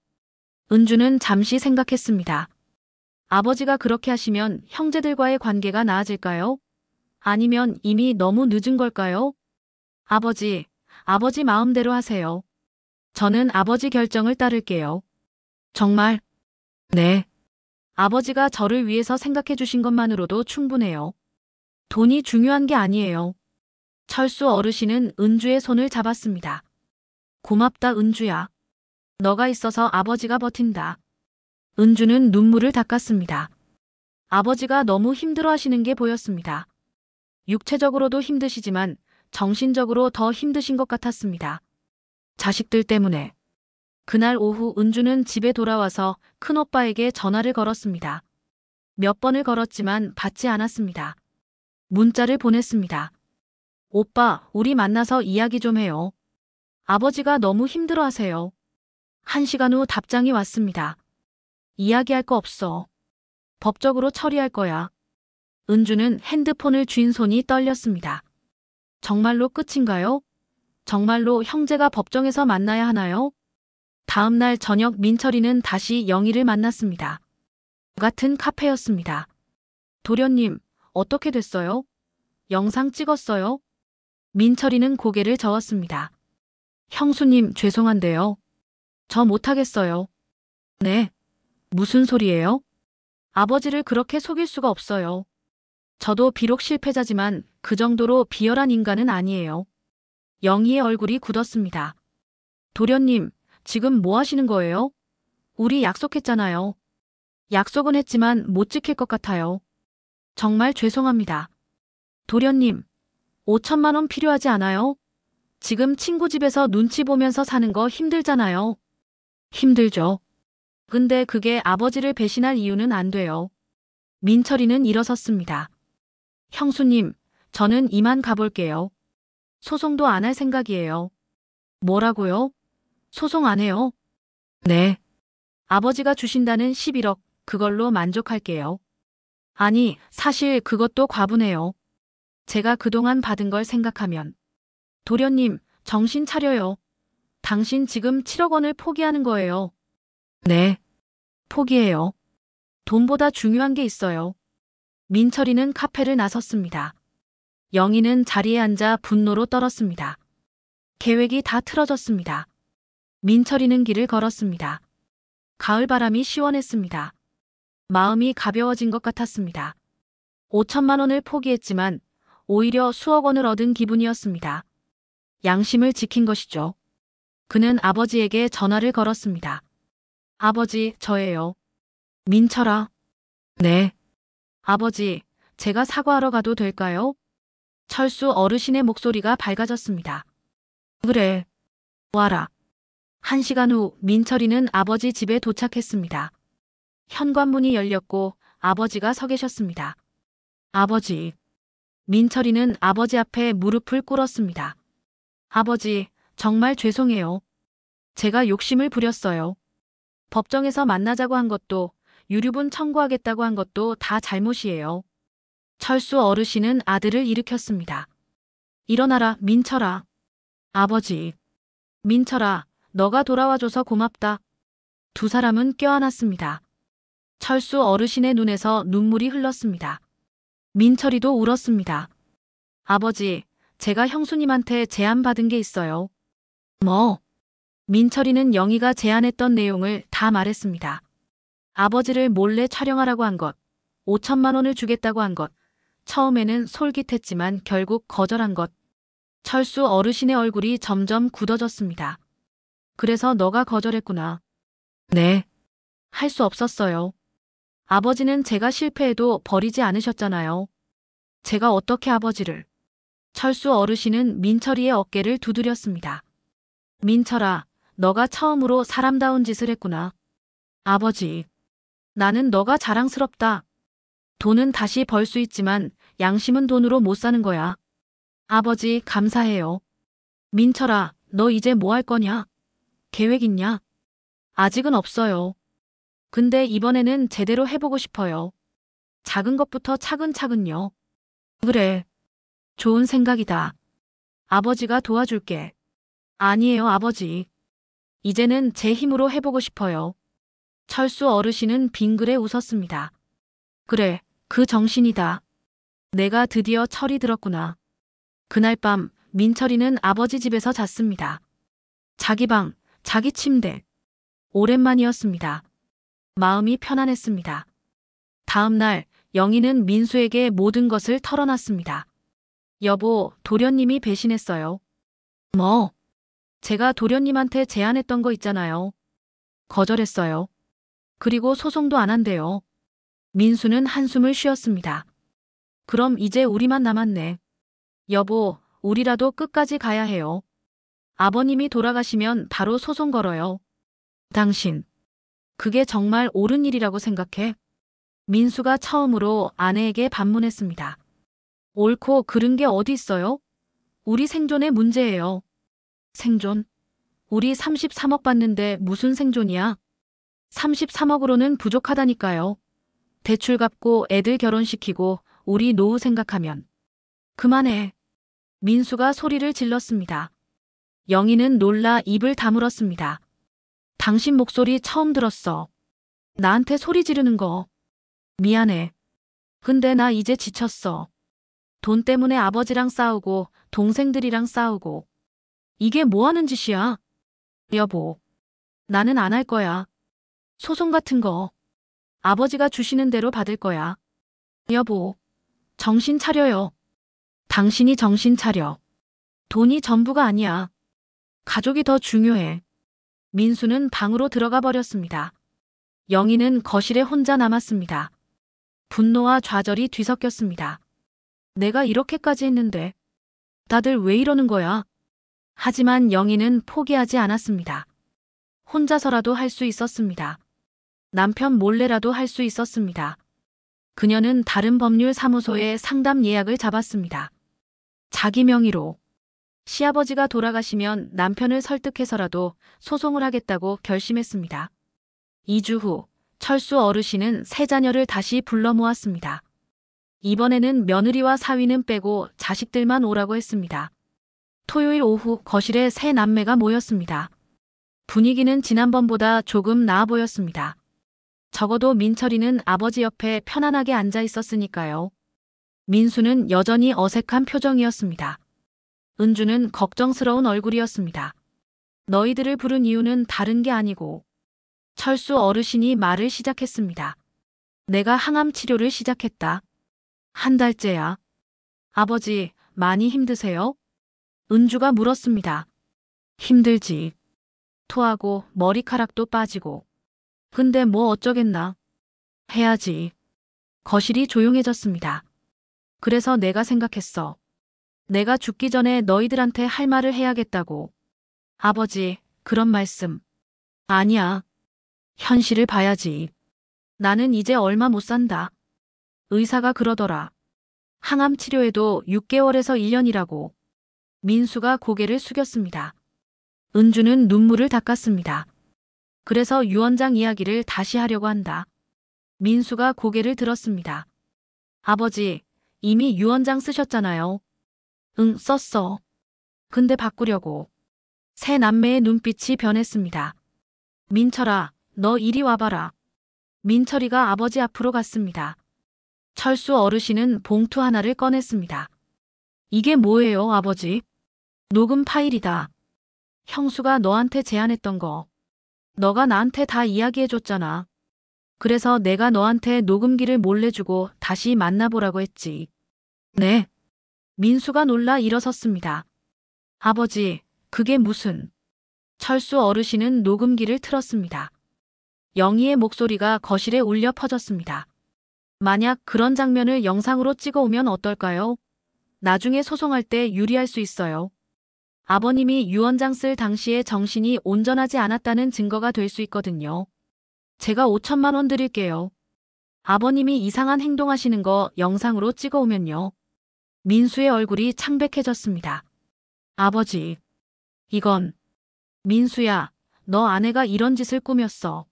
[SPEAKER 1] 은주는 잠시 생각했습니다. 아버지가 그렇게 하시면 형제들과의 관계가 나아질까요? 아니면 이미 너무 늦은 걸까요? 아버지, 아버지 마음대로 하세요. 저는 아버지 결정을 따를게요. 정말? 네. 아버지가 저를 위해서 생각해 주신 것만으로도 충분해요. 돈이 중요한 게 아니에요. 철수 어르신은 은주의 손을 잡았습니다. 고맙다, 은주야. 너가 있어서 아버지가 버틴다. 은주는 눈물을 닦았습니다. 아버지가 너무 힘들어하시는 게 보였습니다. 육체적으로도 힘드시지만 정신적으로 더 힘드신 것 같았습니다. 자식들 때문에. 그날 오후 은주는 집에 돌아와서 큰오빠에게 전화를 걸었습니다. 몇 번을 걸었지만 받지 않았습니다. 문자를 보냈습니다. 오빠, 우리 만나서 이야기 좀 해요. 아버지가 너무 힘들어하세요. 1시간 후 답장이 왔습니다. 이야기할 거 없어. 법적으로 처리할 거야. 은주는 핸드폰을 쥔 손이 떨렸습니다. 정말로 끝인가요? 정말로 형제가 법정에서 만나야 하나요? 다음 날 저녁 민철이는 다시 영희를 만났습니다. 같은 카페였습니다. 도련님, 어떻게 됐어요? 영상 찍었어요? 민철이는 고개를 저었습니다. 형수님, 죄송한데요. 저 못하겠어요. 네. 무슨 소리예요? 아버지를 그렇게 속일 수가 없어요. 저도 비록 실패자지만 그 정도로 비열한 인간은 아니에요. 영희의 얼굴이 굳었습니다. 도련님, 지금 뭐 하시는 거예요? 우리 약속했잖아요. 약속은 했지만 못 지킬 것 같아요. 정말 죄송합니다. 도련님, 5천만 원 필요하지 않아요? 지금 친구 집에서 눈치 보면서 사는 거 힘들잖아요. 힘들죠. 근데 그게 아버지를 배신할 이유는 안 돼요. 민철이는 일어섰습니다. 형수님, 저는 이만 가볼게요. 소송도 안 할 생각이에요. 뭐라고요? 소송 안 해요? 네. 아버지가 주신다는 11억, 그걸로 만족할게요. 아니, 사실 그것도 과분해요. 제가 그동안 받은 걸 생각하면. 도련님, 정신 차려요. 당신 지금 7억 원을 포기하는 거예요. 네. 포기해요. 돈보다 중요한 게 있어요. 민철이는 카페를 나섰습니다. 영희는 자리에 앉아 분노로 떨었습니다. 계획이 다 틀어졌습니다. 민철이는 길을 걸었습니다. 가을 바람이 시원했습니다. 마음이 가벼워진 것 같았습니다. 5천만 원을 포기했지만 오히려 수억 원을 얻은 기분이었습니다. 양심을 지킨 것이죠. 그는 아버지에게 전화를 걸었습니다. 아버지, 저예요. 민철아. 네. 아버지, 제가 사과하러 가도 될까요? 철수 어르신의 목소리가 밝아졌습니다. 그래. 와라. 1시간 후 민철이는 아버지 집에 도착했습니다. 현관문이 열렸고 아버지가 서 계셨습니다. 아버지. 민철이는 아버지 앞에 무릎을 꿇었습니다. 아버지, 정말 죄송해요. 제가 욕심을 부렸어요. 법정에서 만나자고 한 것도, 유류분 청구하겠다고 한 것도 다 잘못이에요. 철수 어르신은 아들을 일으켰습니다. 일어나라, 민철아. 아버지. 민철아, 너가 돌아와줘서 고맙다. 두 사람은 껴안았습니다. 철수 어르신의 눈에서 눈물이 흘렀습니다. 민철이도 울었습니다. 아버지, 제가 형수님한테 제안받은 게 있어요. 뭐? 민철이는 영희가 제안했던 내용을 다 말했습니다. 아버지를 몰래 촬영하라고 한 것, 5천만 원을 주겠다고 한 것, 처음에는 솔깃했지만 결국 거절한 것. 철수 어르신의 얼굴이 점점 굳어졌습니다. 그래서 너가 거절했구나. 네. 할 수 없었어요. 아버지는 제가 실패해도 버리지 않으셨잖아요. 제가 어떻게 아버지를. 철수 어르신은 민철이의 어깨를 두드렸습니다. 민철아, 너가 처음으로 사람다운 짓을 했구나. 아버지. 나는 너가 자랑스럽다. 돈은 다시 벌 수 있지만 양심은 돈으로 못 사는 거야. 아버지, 감사해요. 민철아, 너 이제 뭐 할 거냐? 계획 있냐? 아직은 없어요. 근데 이번에는 제대로 해보고 싶어요. 작은 것부터 차근차근요. 그래. 좋은 생각이다. 아버지가 도와줄게. 아니에요, 아버지. 이제는 제 힘으로 해보고 싶어요. 철수 어르신은 빙그레 웃었습니다. 그래, 그 정신이다. 내가 드디어 철이 들었구나. 그날 밤 민철이는 아버지 집에서 잤습니다. 자기 방, 자기 침대. 오랜만이었습니다. 마음이 편안했습니다. 다음 날 영희는 민수에게 모든 것을 털어놨습니다. 여보, 도련님이 배신했어요. 뭐? 제가 도련님한테 제안했던 거 있잖아요. 거절했어요. 그리고 소송도 안 한대요. 민수는 한숨을 쉬었습니다. 그럼 이제 우리만 남았네. 여보, 우리라도 끝까지 가야 해요. 아버님이 돌아가시면 바로 소송 걸어요. 당신, 그게 정말 옳은 일이라고 생각해? 민수가 처음으로 아내에게 반문했습니다. 옳고 그른 게 어디 있어요? 우리 생존의 문제예요. 생존? 우리 33억 받는데 무슨 생존이야? 33억으로는 부족하다니까요. 대출 갚고 애들 결혼시키고 우리 노후 생각하면. 그만해. 민수가 소리를 질렀습니다. 영희는 놀라 입을 다물었습니다. 당신 목소리 처음 들었어. 나한테 소리 지르는 거. 미안해. 근데 나 이제 지쳤어. 돈 때문에 아버지랑 싸우고 동생들이랑 싸우고. 이게 뭐 하는 짓이야? 여보. 나는 안 할 거야. 소송 같은 거. 아버지가 주시는 대로 받을 거야. 여보. 정신 차려요. 당신이 정신 차려. 돈이 전부가 아니야. 가족이 더 중요해. 민수는 방으로 들어가 버렸습니다. 영희는 거실에 혼자 남았습니다. 분노와 좌절이 뒤섞였습니다. 내가 이렇게까지 했는데 다들 왜 이러는 거야? 하지만 영희는 포기하지 않았습니다. 혼자서라도 할 수 있었습니다. 남편 몰래라도 할 수 있었습니다. 그녀는 다른 법률 사무소에 상담 예약을 잡았습니다. 자기 명의로. 시아버지가 돌아가시면 남편을 설득해서라도 소송을 하겠다고 결심했습니다. 2주 후 철수 어르신은 세 자녀를 다시 불러 모았습니다. 이번에는 며느리와 사위는 빼고 자식들만 오라고 했습니다. 토요일 오후 거실에 세 남매가 모였습니다. 분위기는 지난번보다 조금 나아 보였습니다. 적어도 민철이는 아버지 옆에 편안하게 앉아 있었으니까요. 민수는 여전히 어색한 표정이었습니다. 은주는 걱정스러운 얼굴이었습니다. 너희들을 부른 이유는 다른 게 아니고. 철수 어르신이 말을 시작했습니다. 내가 항암 치료를 시작했다. 한 달째야. 아버지, 많이 힘드세요? 은주가 물었습니다. 힘들지. 토하고 머리카락도 빠지고. 근데 뭐 어쩌겠나. 해야지. 거실이 조용해졌습니다. 그래서 내가 생각했어. 내가 죽기 전에 너희들한테 할 말을 해야겠다고. 아버지, 그런 말씀. 아니야. 현실을 봐야지. 나는 이제 얼마 못 산다. 의사가 그러더라. 항암 치료에도 6개월에서 1년이라고. 민수가 고개를 숙였습니다. 은주는 눈물을 닦았습니다. 그래서 유언장 이야기를 다시 하려고 한다. 민수가 고개를 들었습니다. 아버지, 이미 유언장 쓰셨잖아요. 응, 썼어. 근데 바꾸려고. 새 남매의 눈빛이 변했습니다. 민철아, 너 이리 와봐라. 민철이가 아버지 앞으로 갔습니다. 철수 어르신은 봉투 하나를 꺼냈습니다. 이게 뭐예요, 아버지? 녹음 파일이다. 형수가 너한테 제안했던 거. 너가 나한테 다 이야기해줬잖아. 그래서 내가 너한테 녹음기를 몰래 주고 다시 만나보라고 했지. 네. 민수가 놀라 일어섰습니다. 아버지, 그게 무슨... 철수 어르신은 녹음기를 틀었습니다. 영희의 목소리가 거실에 울려 퍼졌습니다. 만약 그런 장면을 영상으로 찍어오면 어떨까요? 나중에 소송할 때 유리할 수 있어요. 아버님이 유언장 쓸 당시에 정신이 온전하지 않았다는 증거가 될 수 있거든요. 제가 5천만 원 드릴게요. 아버님이 이상한 행동하시는 거 영상으로 찍어오면요. 민수의 얼굴이 창백해졌습니다. 아버지, 이건... 민수야, 너 아내가 이런 짓을 꾸몄어.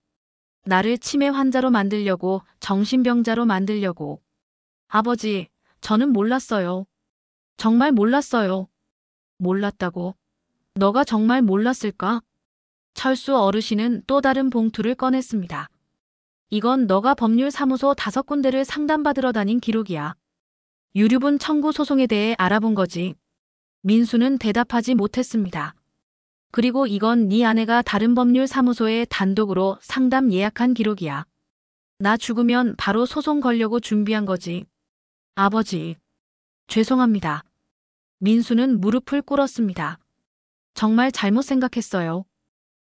[SPEAKER 1] 나를 치매 환자로 만들려고, 정신병자로 만들려고. 아버지, 저는 몰랐어요. 정말 몰랐어요. 몰랐다고? 너가 정말 몰랐을까? 철수 어르신은 또 다른 봉투를 꺼냈습니다. 이건 너가 법률사무소 5군데를 상담받으러 다닌 기록이야. 유류분 청구 소송에 대해 알아본 거지. 민수는 대답하지 못했습니다. 그리고 이건 네 아내가 다른 법률사무소에 단독으로 상담 예약한 기록이야. 나 죽으면 바로 소송 걸려고 준비한 거지. 아버지, 죄송합니다. 민수는 무릎을 꿇었습니다. 정말 잘못 생각했어요.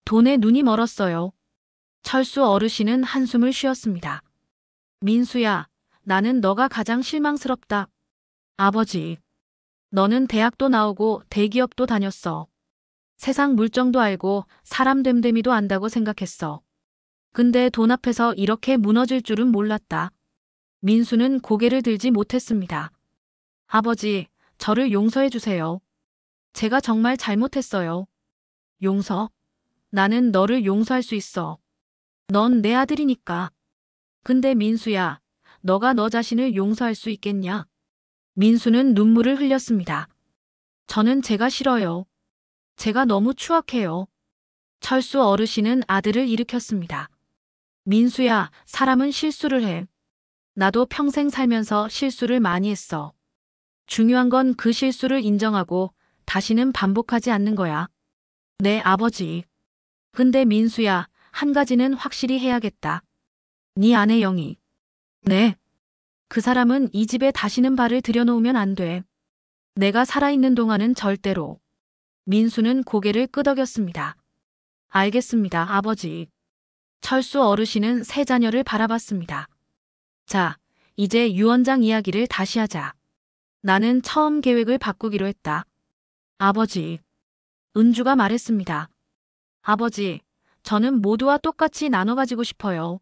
[SPEAKER 1] 돈에 눈이 멀었어요. 철수 어르신은 한숨을 쉬었습니다. 민수야, 나는 너가 가장 실망스럽다. 아버지, 너는 대학도 나오고 대기업도 다녔어. 세상 물정도 알고 사람 됨됨이도 안다고 생각했어. 근데 돈 앞에서 이렇게 무너질 줄은 몰랐다. 민수는 고개를 들지 못했습니다. 아버지, 저를 용서해 주세요. 제가 정말 잘못했어요. 용서? 나는 너를 용서할 수 있어. 넌 내 아들이니까. 근데 민수야, 너가 너 자신을 용서할 수 있겠냐? 민수는 눈물을 흘렸습니다. 저는 제가 싫어요. 제가 너무 추악해요. 철수 어르신은 아들을 일으켰습니다. 민수야, 사람은 실수를 해. 나도 평생 살면서 실수를 많이 했어. 중요한 건 그 실수를 인정하고 다시는 반복하지 않는 거야. 네, 아버지. 근데 민수야, 한 가지는 확실히 해야겠다. 네 아내 영희. 네. 그 사람은 이 집에 다시는 발을 들여놓으면 안 돼. 내가 살아있는 동안은 절대로. 민수는 고개를 끄덕였습니다. 알겠습니다, 아버지. 철수 어르신은 세 자녀를 바라봤습니다. 자, 이제 유언장 이야기를 다시 하자. 나는 처음 계획을 바꾸기로 했다. 아버지. 은주가 말했습니다. 아버지, 저는 모두와 똑같이 나눠 가지고 싶어요.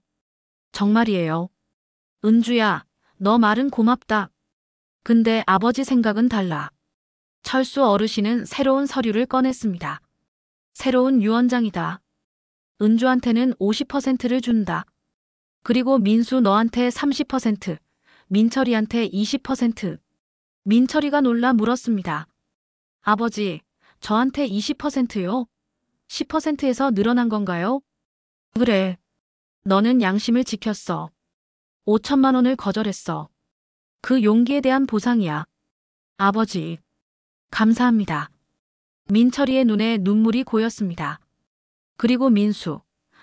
[SPEAKER 1] 정말이에요. 은주야, 너 말은 고맙다. 근데 아버지 생각은 달라. 철수 어르신은 새로운 서류를 꺼냈습니다. 새로운 유언장이다. 은주한테는 50%를 준다. 그리고 민수 너한테 30%, 민철이한테 20%. 민철이가 놀라 물었습니다. 아버지, 저한테 20%요? 10%에서 늘어난 건가요? 그래. 너는 양심을 지켰어. 5천만 원을 거절했어. 그 용기에 대한 보상이야. 아버지. 감사합니다. 민철이의 눈에 눈물이 고였습니다. 그리고 민수,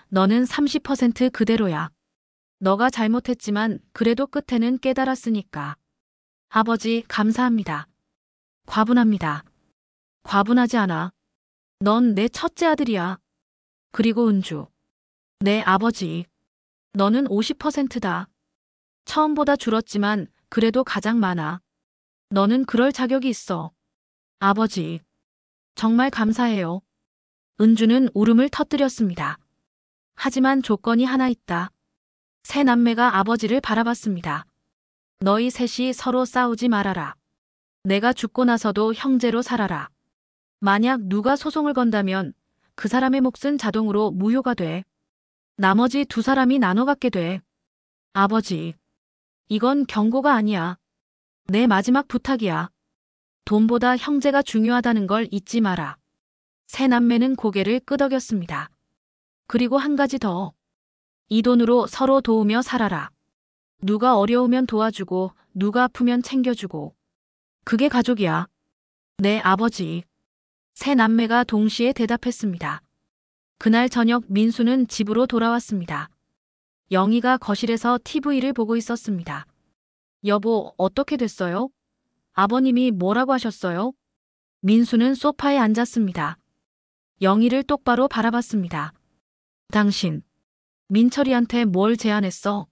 [SPEAKER 1] 너는 30% 그대로야. 너가 잘못했지만 그래도 끝에는 깨달았으니까. 아버지, 감사합니다. 과분합니다. 과분하지 않아. 넌 내 첫째 아들이야. 그리고 은주. 내 아버지. 너는 50%다. 처음보다 줄었지만 그래도 가장 많아. 너는 그럴 자격이 있어. 아버지. 정말 감사해요. 은주는 울음을 터뜨렸습니다. 하지만 조건이 하나 있다. 세 남매가 아버지를 바라봤습니다. 너희 셋이 서로 싸우지 말아라. 내가 죽고 나서도 형제로 살아라. 만약 누가 소송을 건다면 그 사람의 몫은 자동으로 무효가 돼. 나머지 두 사람이 나눠 갖게 돼. 아버지. 이건 경고가 아니야. 내 마지막 부탁이야. 돈보다 형제가 중요하다는 걸 잊지 마라. 세 남매는 고개를 끄덕였습니다. 그리고 한 가지 더. 이 돈으로 서로 도우며 살아라. 누가 어려우면 도와주고 누가 아프면 챙겨주고. 그게 가족이야. 네, 아버지. 세 남매가 동시에 대답했습니다. 그날 저녁 민수는 집으로 돌아왔습니다. 영희가 거실에서 TV를 보고 있었습니다. 여보, 어떻게 됐어요? 아버님이 뭐라고 하셨어요? 민수는 소파에 앉았습니다. 영희를 똑바로 바라봤습니다. 당신, 민철이한테 뭘 제안했어?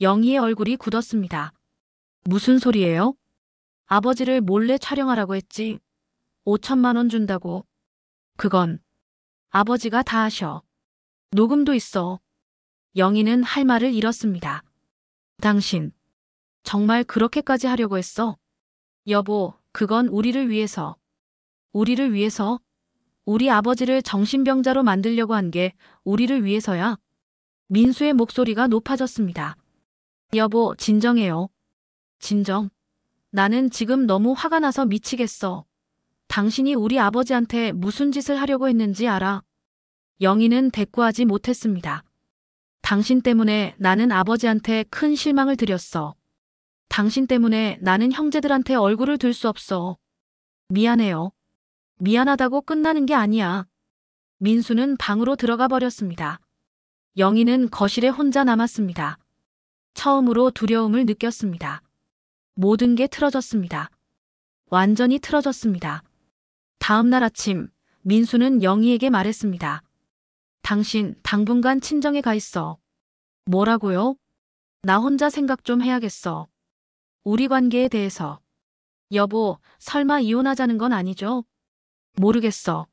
[SPEAKER 1] 영희의 얼굴이 굳었습니다. 무슨 소리예요? 아버지를 몰래 촬영하라고 했지. 5천만 원 준다고. 그건 아버지가 다 하셔. 녹음도 있어. 영희는 할 말을 잃었습니다. 당신, 정말 그렇게까지 하려고 했어? 여보, 그건 우리를 위해서. 우리를 위해서? 우리 아버지를 정신병자로 만들려고 한 게 우리를 위해서야. 민수의 목소리가 높아졌습니다. 여보, 진정해요. 진정. 나는 지금 너무 화가 나서 미치겠어. 당신이 우리 아버지한테 무슨 짓을 하려고 했는지 알아? 영희는 대꾸하지 못했습니다. 당신 때문에 나는 아버지한테 큰 실망을 드렸어. 당신 때문에 나는 형제들한테 얼굴을 들 수 없어. 미안해요. 미안하다고 끝나는 게 아니야. 민수는 방으로 들어가 버렸습니다. 영희는 거실에 혼자 남았습니다. 처음으로 두려움을 느꼈습니다. 모든 게 틀어졌습니다. 완전히 틀어졌습니다. 다음 날 아침, 민수는 영희에게 말했습니다. 당신 당분간 친정에 가 있어. 뭐라고요? 나 혼자 생각 좀 해야겠어. 우리 관계에 대해서. 여보, 설마 이혼하자는 건 아니죠? 모르겠어.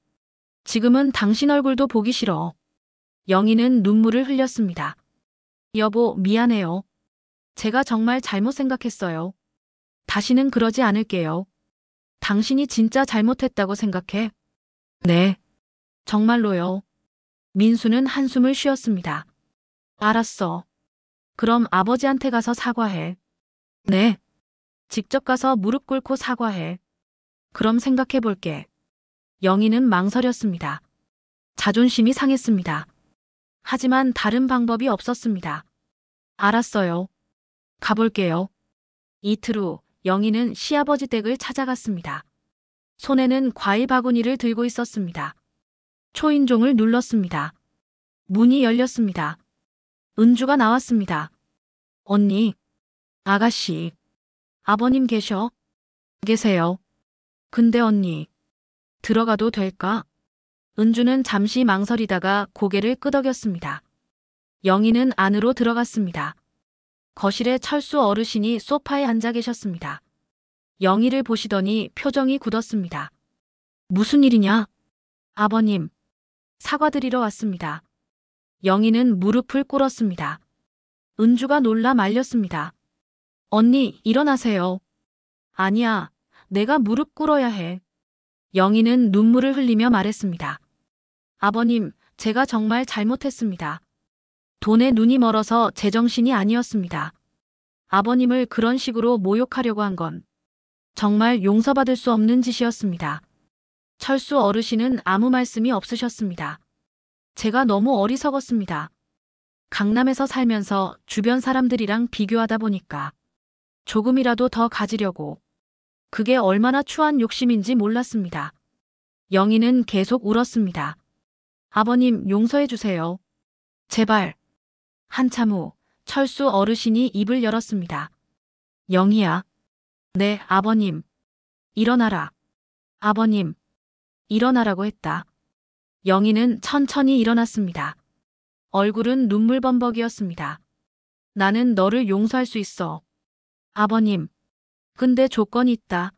[SPEAKER 1] 지금은 당신 얼굴도 보기 싫어. 영희는 눈물을 흘렸습니다. 여보, 미안해요. 제가 정말 잘못 생각했어요. 다시는 그러지 않을게요. 당신이 진짜 잘못했다고 생각해? 네. 정말로요. 민수는 한숨을 쉬었습니다. 알았어. 그럼 아버지한테 가서 사과해. 네. 직접 가서 무릎 꿇고 사과해. 그럼 생각해 볼게. 영희는 망설였습니다. 자존심이 상했습니다. 하지만 다른 방법이 없었습니다. 알았어요. 가볼게요. 이틀 후 영희는 시아버지 댁을 찾아갔습니다. 손에는 과일 바구니를 들고 있었습니다. 초인종을 눌렀습니다. 문이 열렸습니다. 은주가 나왔습니다. 언니, 아가씨, 아버님 계세요. 근데 언니, 들어가도 될까? 은주는 잠시 망설이다가 고개를 끄덕였습니다. 영희는 안으로 들어갔습니다. 거실에 철수 어르신이 소파에 앉아 계셨습니다. 영희를 보시더니 표정이 굳었습니다. 무슨 일이냐? 아버님, 사과드리러 왔습니다. 영희는 무릎을 꿇었습니다. 은주가 놀라 말렸습니다. 언니, 일어나세요. 아니야, 내가 무릎 꿇어야 해. 영희는 눈물을 흘리며 말했습니다. 아버님, 제가 정말 잘못했습니다. 돈에 눈이 멀어서 제정신이 아니었습니다. 아버님을 그런 식으로 모욕하려고 한 건 정말 용서받을 수 없는 짓이었습니다. 철수 어르신은 아무 말씀이 없으셨습니다. 제가 너무 어리석었습니다. 강남에서 살면서 주변 사람들이랑 비교하다 보니까 조금이라도 더 가지려고 그게 얼마나 추한 욕심인지 몰랐습니다. 영희는 계속 울었습니다. 아버님 용서해 주세요. 제발. 한참 후 철수 어르신이 입을 열었습니다. 영희야. 네, 아버님. 일어나라. 아버님. 일어나라고 했다. 영희는 천천히 일어났습니다. 얼굴은 눈물범벅이었습니다. 나는 너를 용서할 수 있어. 아버님. 근데 조건이 있다.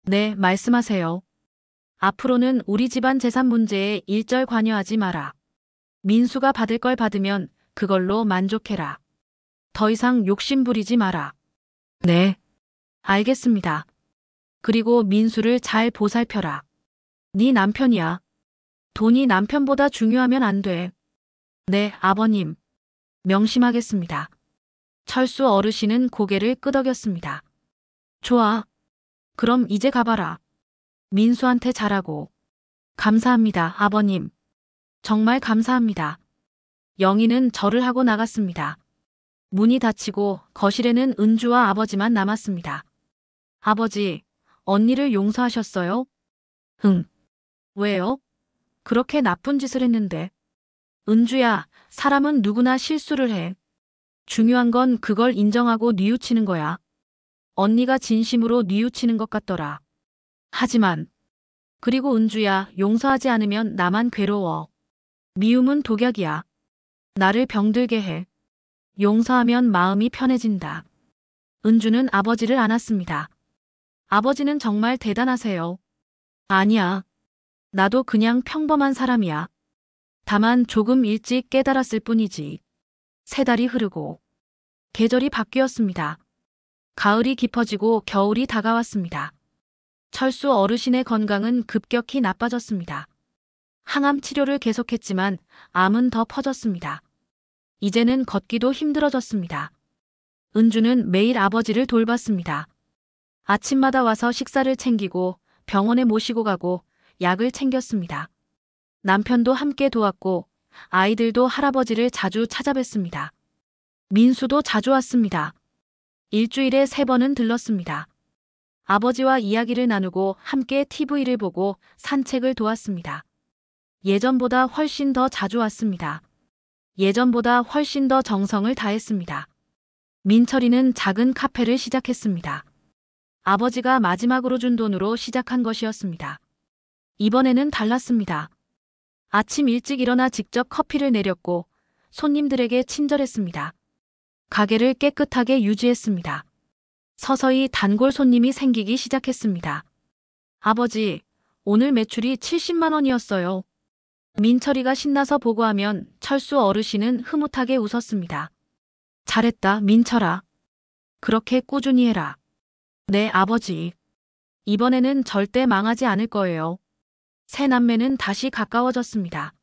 [SPEAKER 1] 네, 말씀하세요. 앞으로는 우리 집안 재산 문제에 일절 관여하지 마라. 민수가 받을 걸 받으면 그걸로 만족해라. 더 이상 욕심 부리지 마라. 네. 알겠습니다. 그리고 민수를 잘 보살펴라. 네 남편이야. 돈이 남편보다 중요하면 안 돼. 네, 아버님. 명심하겠습니다. 철수 어르신은 고개를 끄덕였습니다. 좋아. 그럼 이제 가봐라. 민수한테 잘하고. 감사합니다, 아버님. 정말 감사합니다. 영희는 절을 하고 나갔습니다. 문이 닫히고 거실에는 은주와 아버지만 남았습니다. 아버지, 언니를 용서하셨어요? 응. 왜요? 그렇게 나쁜 짓을 했는데. 은주야, 사람은 누구나 실수를 해. 중요한 건 그걸 인정하고 뉘우치는 거야. 언니가 진심으로 뉘우치는 것 같더라. 하지만, 그리고 은주야, 용서하지 않으면 나만 괴로워. 미움은 독약이야. 나를 병들게 해. 용서하면 마음이 편해진다. 은주는 아버지를 안았습니다. 아버지는 정말 대단하세요. 아니야. 나도 그냥 평범한 사람이야. 다만 조금 일찍 깨달았을 뿐이지. 세 달이 흐르고 계절이 바뀌었습니다. 가을이 깊어지고 겨울이 다가왔습니다. 철수 어르신의 건강은 급격히 나빠졌습니다. 항암 치료를 계속했지만 암은 더 퍼졌습니다. 이제는 걷기도 힘들어졌습니다. 은주는 매일 아버지를 돌봤습니다. 아침마다 와서 식사를 챙기고 병원에 모시고 가고 약을 챙겼습니다. 남편도 함께 도왔고 아이들도 할아버지를 자주 찾아뵀습니다. 민수도 자주 왔습니다. 일주일에 3번은 들렀습니다. 아버지와 이야기를 나누고 함께 TV를 보고 산책을 도왔습니다. 예전보다 훨씬 더 자주 왔습니다. 예전보다 훨씬 더 정성을 다했습니다. 민철이는 작은 카페를 시작했습니다. 아버지가 마지막으로 준 돈으로 시작한 것이었습니다. 이번에는 달랐습니다. 아침 일찍 일어나 직접 커피를 내렸고 손님들에게 친절했습니다. 가게를 깨끗하게 유지했습니다. 서서히 단골 손님이 생기기 시작했습니다. 아버지, 오늘 매출이 70만 원이었어요. 민철이가 신나서 보고하면 철수 어르신은 흐뭇하게 웃었습니다. 잘했다, 민철아. 그렇게 꾸준히 해라. 네, 아버지. 이번에는 절대 망하지 않을 거예요. 세 남매는 다시 가까워졌습니다.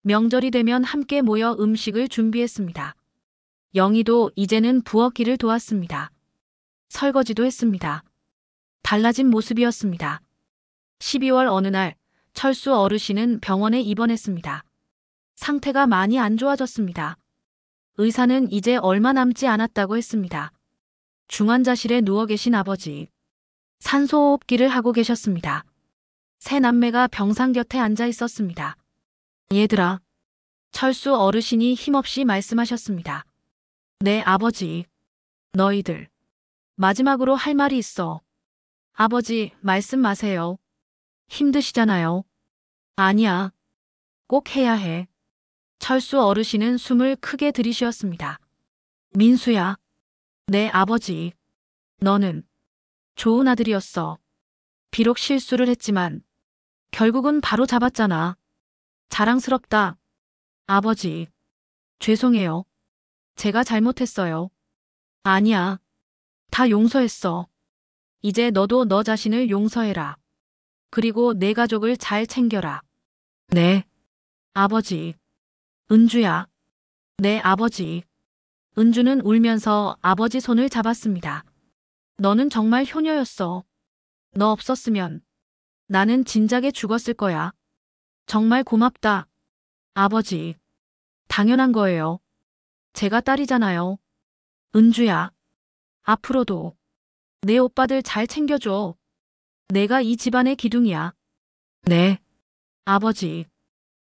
[SPEAKER 1] 명절이 되면 함께 모여 음식을 준비했습니다. 영희도 이제는 부엌일을 도왔습니다. 설거지도 했습니다. 달라진 모습이었습니다. 12월 어느 날 철수 어르신은 병원에 입원했습니다. 상태가 많이 안 좋아졌습니다. 의사는 이제 얼마 남지 않았다고 했습니다. 중환자실에 누워 계신 아버지. 산소호흡기를 하고 계셨습니다. 세 남매가 병상 곁에 앉아 있었습니다. 얘들아. 철수 어르신이 힘없이 말씀하셨습니다. 네, 아버지. 너희들. 마지막으로 할 말이 있어. 아버지, 말씀 마세요. 힘드시잖아요. 아니야. 꼭 해야 해. 철수 어르신은 숨을 크게 들이쉬었습니다. 민수야. 네, 아버지. 너는 좋은 아들이었어. 비록 실수를 했지만 결국은 바로 잡았잖아. 자랑스럽다. 아버지. 죄송해요. 제가 잘못했어요. 아니야. 다 용서했어. 이제 너도 너 자신을 용서해라. 그리고 내 가족을 잘 챙겨라. 네. 아버지. 은주야. 네, 아버지. 은주는 울면서 아버지 손을 잡았습니다. 너는 정말 효녀였어. 너 없었으면 나는 진작에 죽었을 거야. 정말 고맙다. 아버지. 당연한 거예요. 제가 딸이잖아요. 은주야. 앞으로도 내 오빠들 잘 챙겨줘. 내가 이 집안의 기둥이야. 네. 아버지.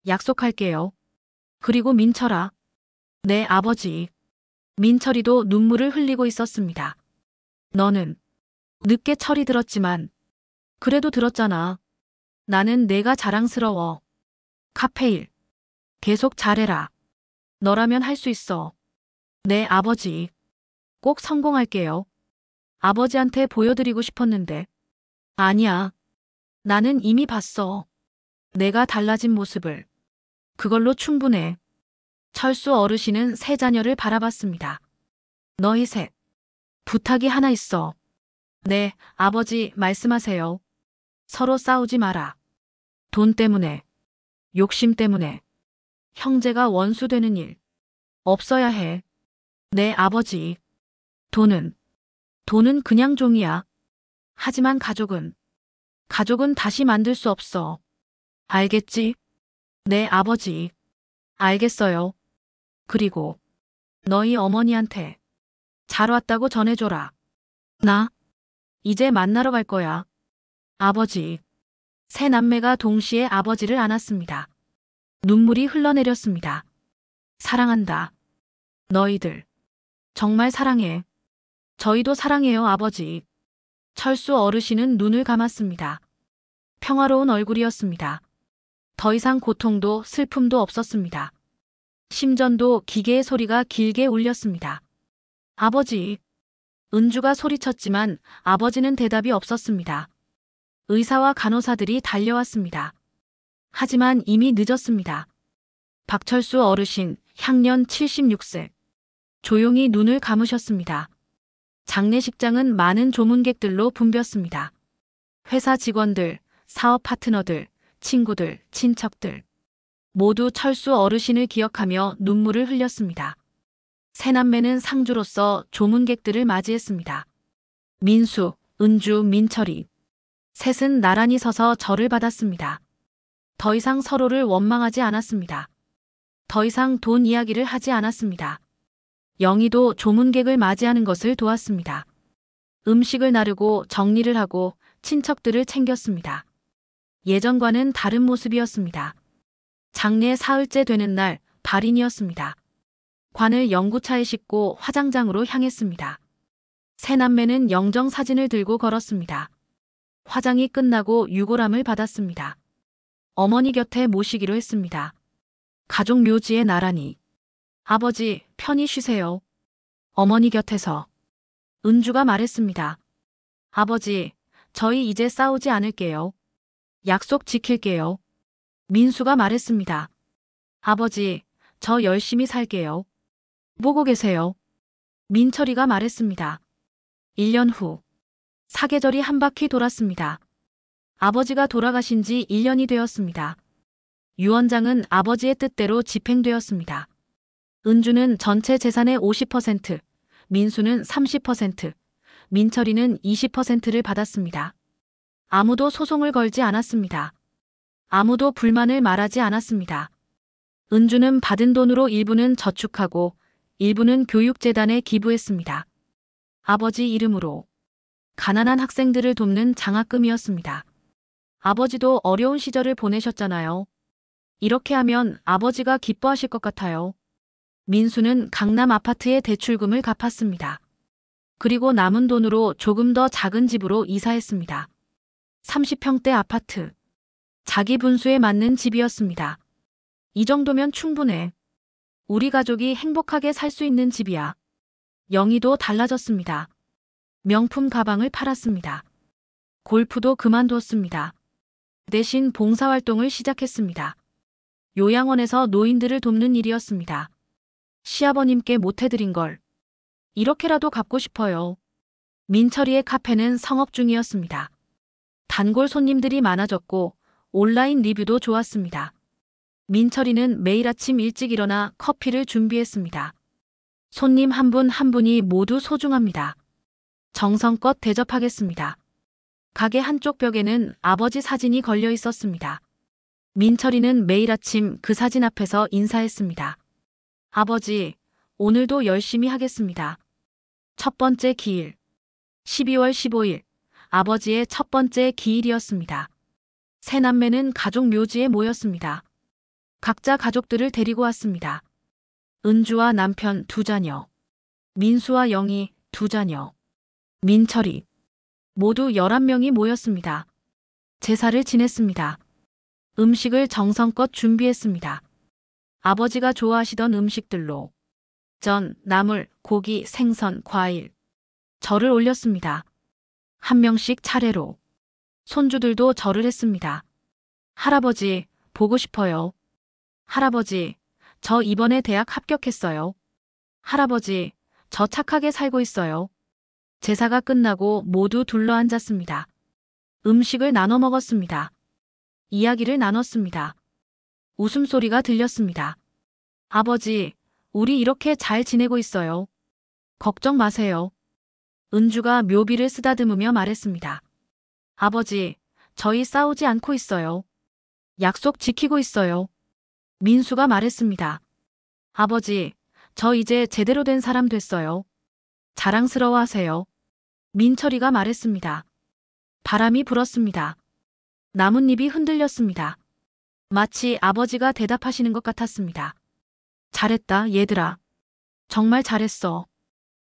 [SPEAKER 1] 약속할게요. 그리고 민철아. 네, 아버지. 민철이도 눈물을 흘리고 있었습니다. 너는 늦게 철이 들었지만 그래도 들었잖아. 나는 내가 자랑스러워. 카페일. 계속 잘해라. 너라면 할 수 있어. 네, 아버지. 꼭 성공할게요. 아버지한테 보여드리고 싶었는데. 아니야. 나는 이미 봤어. 내가 달라진 모습을. 그걸로 충분해. 철수 어르신은 세 자녀를 바라봤습니다. 너희 셋. 부탁이 하나 있어. 네, 아버지 말씀하세요. 서로 싸우지 마라. 돈 때문에, 욕심 때문에, 형제가 원수 되는 일 없어야 해. 네, 아버지. 돈은 그냥 종이야. 하지만 가족은 다시 만들 수 없어. 알겠지? 네, 아버지. 알겠어요. 그리고 너희 어머니한테 잘 왔다고 전해줘라. 나 이제 만나러 갈 거야. 아버지. 세 남매가 동시에 아버지를 안았습니다. 눈물이 흘러내렸습니다. 사랑한다. 너희들. 정말 사랑해. 저희도 사랑해요, 아버지. 철수 어르신은 눈을 감았습니다. 평화로운 얼굴이었습니다. 더 이상 고통도 슬픔도 없었습니다. 심전도 기계의 소리가 길게 울렸습니다. 아버지. 은주가 소리쳤지만 아버지는 대답이 없었습니다. 의사와 간호사들이 달려왔습니다. 하지만 이미 늦었습니다. 박철수 어르신, 향년 76세. 조용히 눈을 감으셨습니다. 장례식장은 많은 조문객들로 붐볐습니다. 회사 직원들, 사업 파트너들, 친구들, 친척들. 모두 철수 어르신을 기억하며 눈물을 흘렸습니다. 세 남매는 상주로서 조문객들을 맞이했습니다. 민수, 은주, 민철이. 셋은 나란히 서서 절을 받았습니다. 더 이상 서로를 원망하지 않았습니다. 더 이상 돈 이야기를 하지 않았습니다. 영희도 조문객을 맞이하는 것을 도왔습니다. 음식을 나르고 정리를 하고 친척들을 챙겼습니다. 예전과는 다른 모습이었습니다. 장례 사흘째 되는 날 발인이었습니다. 관을 영구차에 싣고 화장장으로 향했습니다. 세 남매는 영정 사진을 들고 걸었습니다. 화장이 끝나고 유골함을 받았습니다. 어머니 곁에 모시기로 했습니다. 가족 묘지에 나란히. 아버지, 편히 쉬세요. 어머니 곁에서. 은주가 말했습니다. 아버지, 저희 이제 싸우지 않을게요. 약속 지킬게요. 민수가 말했습니다. 아버지, 저 열심히 살게요. 보고 계세요. 민철이가 말했습니다. 1년 후. 사계절이 한 바퀴 돌았습니다. 아버지가 돌아가신 지 1년이 되었습니다. 유언장은 아버지의 뜻대로 집행되었습니다. 은주는 전체 재산의 50%, 민수는 30%, 민철이는 20%를 받았습니다. 아무도 소송을 걸지 않았습니다. 아무도 불만을 말하지 않았습니다. 은주는 받은 돈으로 일부는 저축하고 일부는 교육재단에 기부했습니다. 아버지 이름으로 가난한 학생들을 돕는 장학금이었습니다. 아버지도 어려운 시절을 보내셨잖아요. 이렇게 하면 아버지가 기뻐하실 것 같아요. 민수는 강남 아파트의 대출금을 갚았습니다. 그리고 남은 돈으로 조금 더 작은 집으로 이사했습니다. 30평대 아파트. 자기 분수에 맞는 집이었습니다. 이 정도면 충분해. 우리 가족이 행복하게 살 수 있는 집이야. 영희도 달라졌습니다. 명품 가방을 팔았습니다. 골프도 그만두었습니다. 대신 봉사활동을 시작했습니다. 요양원에서 노인들을 돕는 일이었습니다. 시아버님께 못해드린 걸 이렇게라도 갚고 싶어요. 민철이의 카페는 성업 중이었습니다. 단골 손님들이 많아졌고 온라인 리뷰도 좋았습니다. 민철이는 매일 아침 일찍 일어나 커피를 준비했습니다. 손님 한 분 한 분이 모두 소중합니다. 정성껏 대접하겠습니다. 가게 한쪽 벽에는 아버지 사진이 걸려 있었습니다. 민철이는 매일 아침 그 사진 앞에서 인사했습니다. 아버지, 오늘도 열심히 하겠습니다. 첫 번째 기일. 12월 15일, 아버지의 첫 번째 기일이었습니다. 세 남매는 가족 묘지에 모였습니다. 각자 가족들을 데리고 왔습니다. 은주와 남편 2자녀, 민수와 영희 2자녀, 민철이 모두 11명이 모였습니다. 제사를 지냈습니다. 음식을 정성껏 준비했습니다. 아버지가 좋아하시던 음식들로 전, 나물, 고기, 생선, 과일, 절을 올렸습니다. 한 명씩 차례로. 손주들도 절을 했습니다. 할아버지, 보고 싶어요. 할아버지, 저 이번에 대학 합격했어요. 할아버지, 저 착하게 살고 있어요. 제사가 끝나고 모두 둘러앉았습니다. 음식을 나눠 먹었습니다. 이야기를 나눴습니다. 웃음소리가 들렸습니다. 아버지, 우리 이렇게 잘 지내고 있어요. 걱정 마세요. 은주가 묘비를 쓰다듬으며 말했습니다. 아버지, 저희 싸우지 않고 있어요. 약속 지키고 있어요. 민수가 말했습니다. 아버지, 저 이제 제대로 된 사람 됐어요. 자랑스러워하세요. 민철이가 말했습니다. 바람이 불었습니다. 나뭇잎이 흔들렸습니다. 마치 아버지가 대답하시는 것 같았습니다. 잘했다, 얘들아. 정말 잘했어.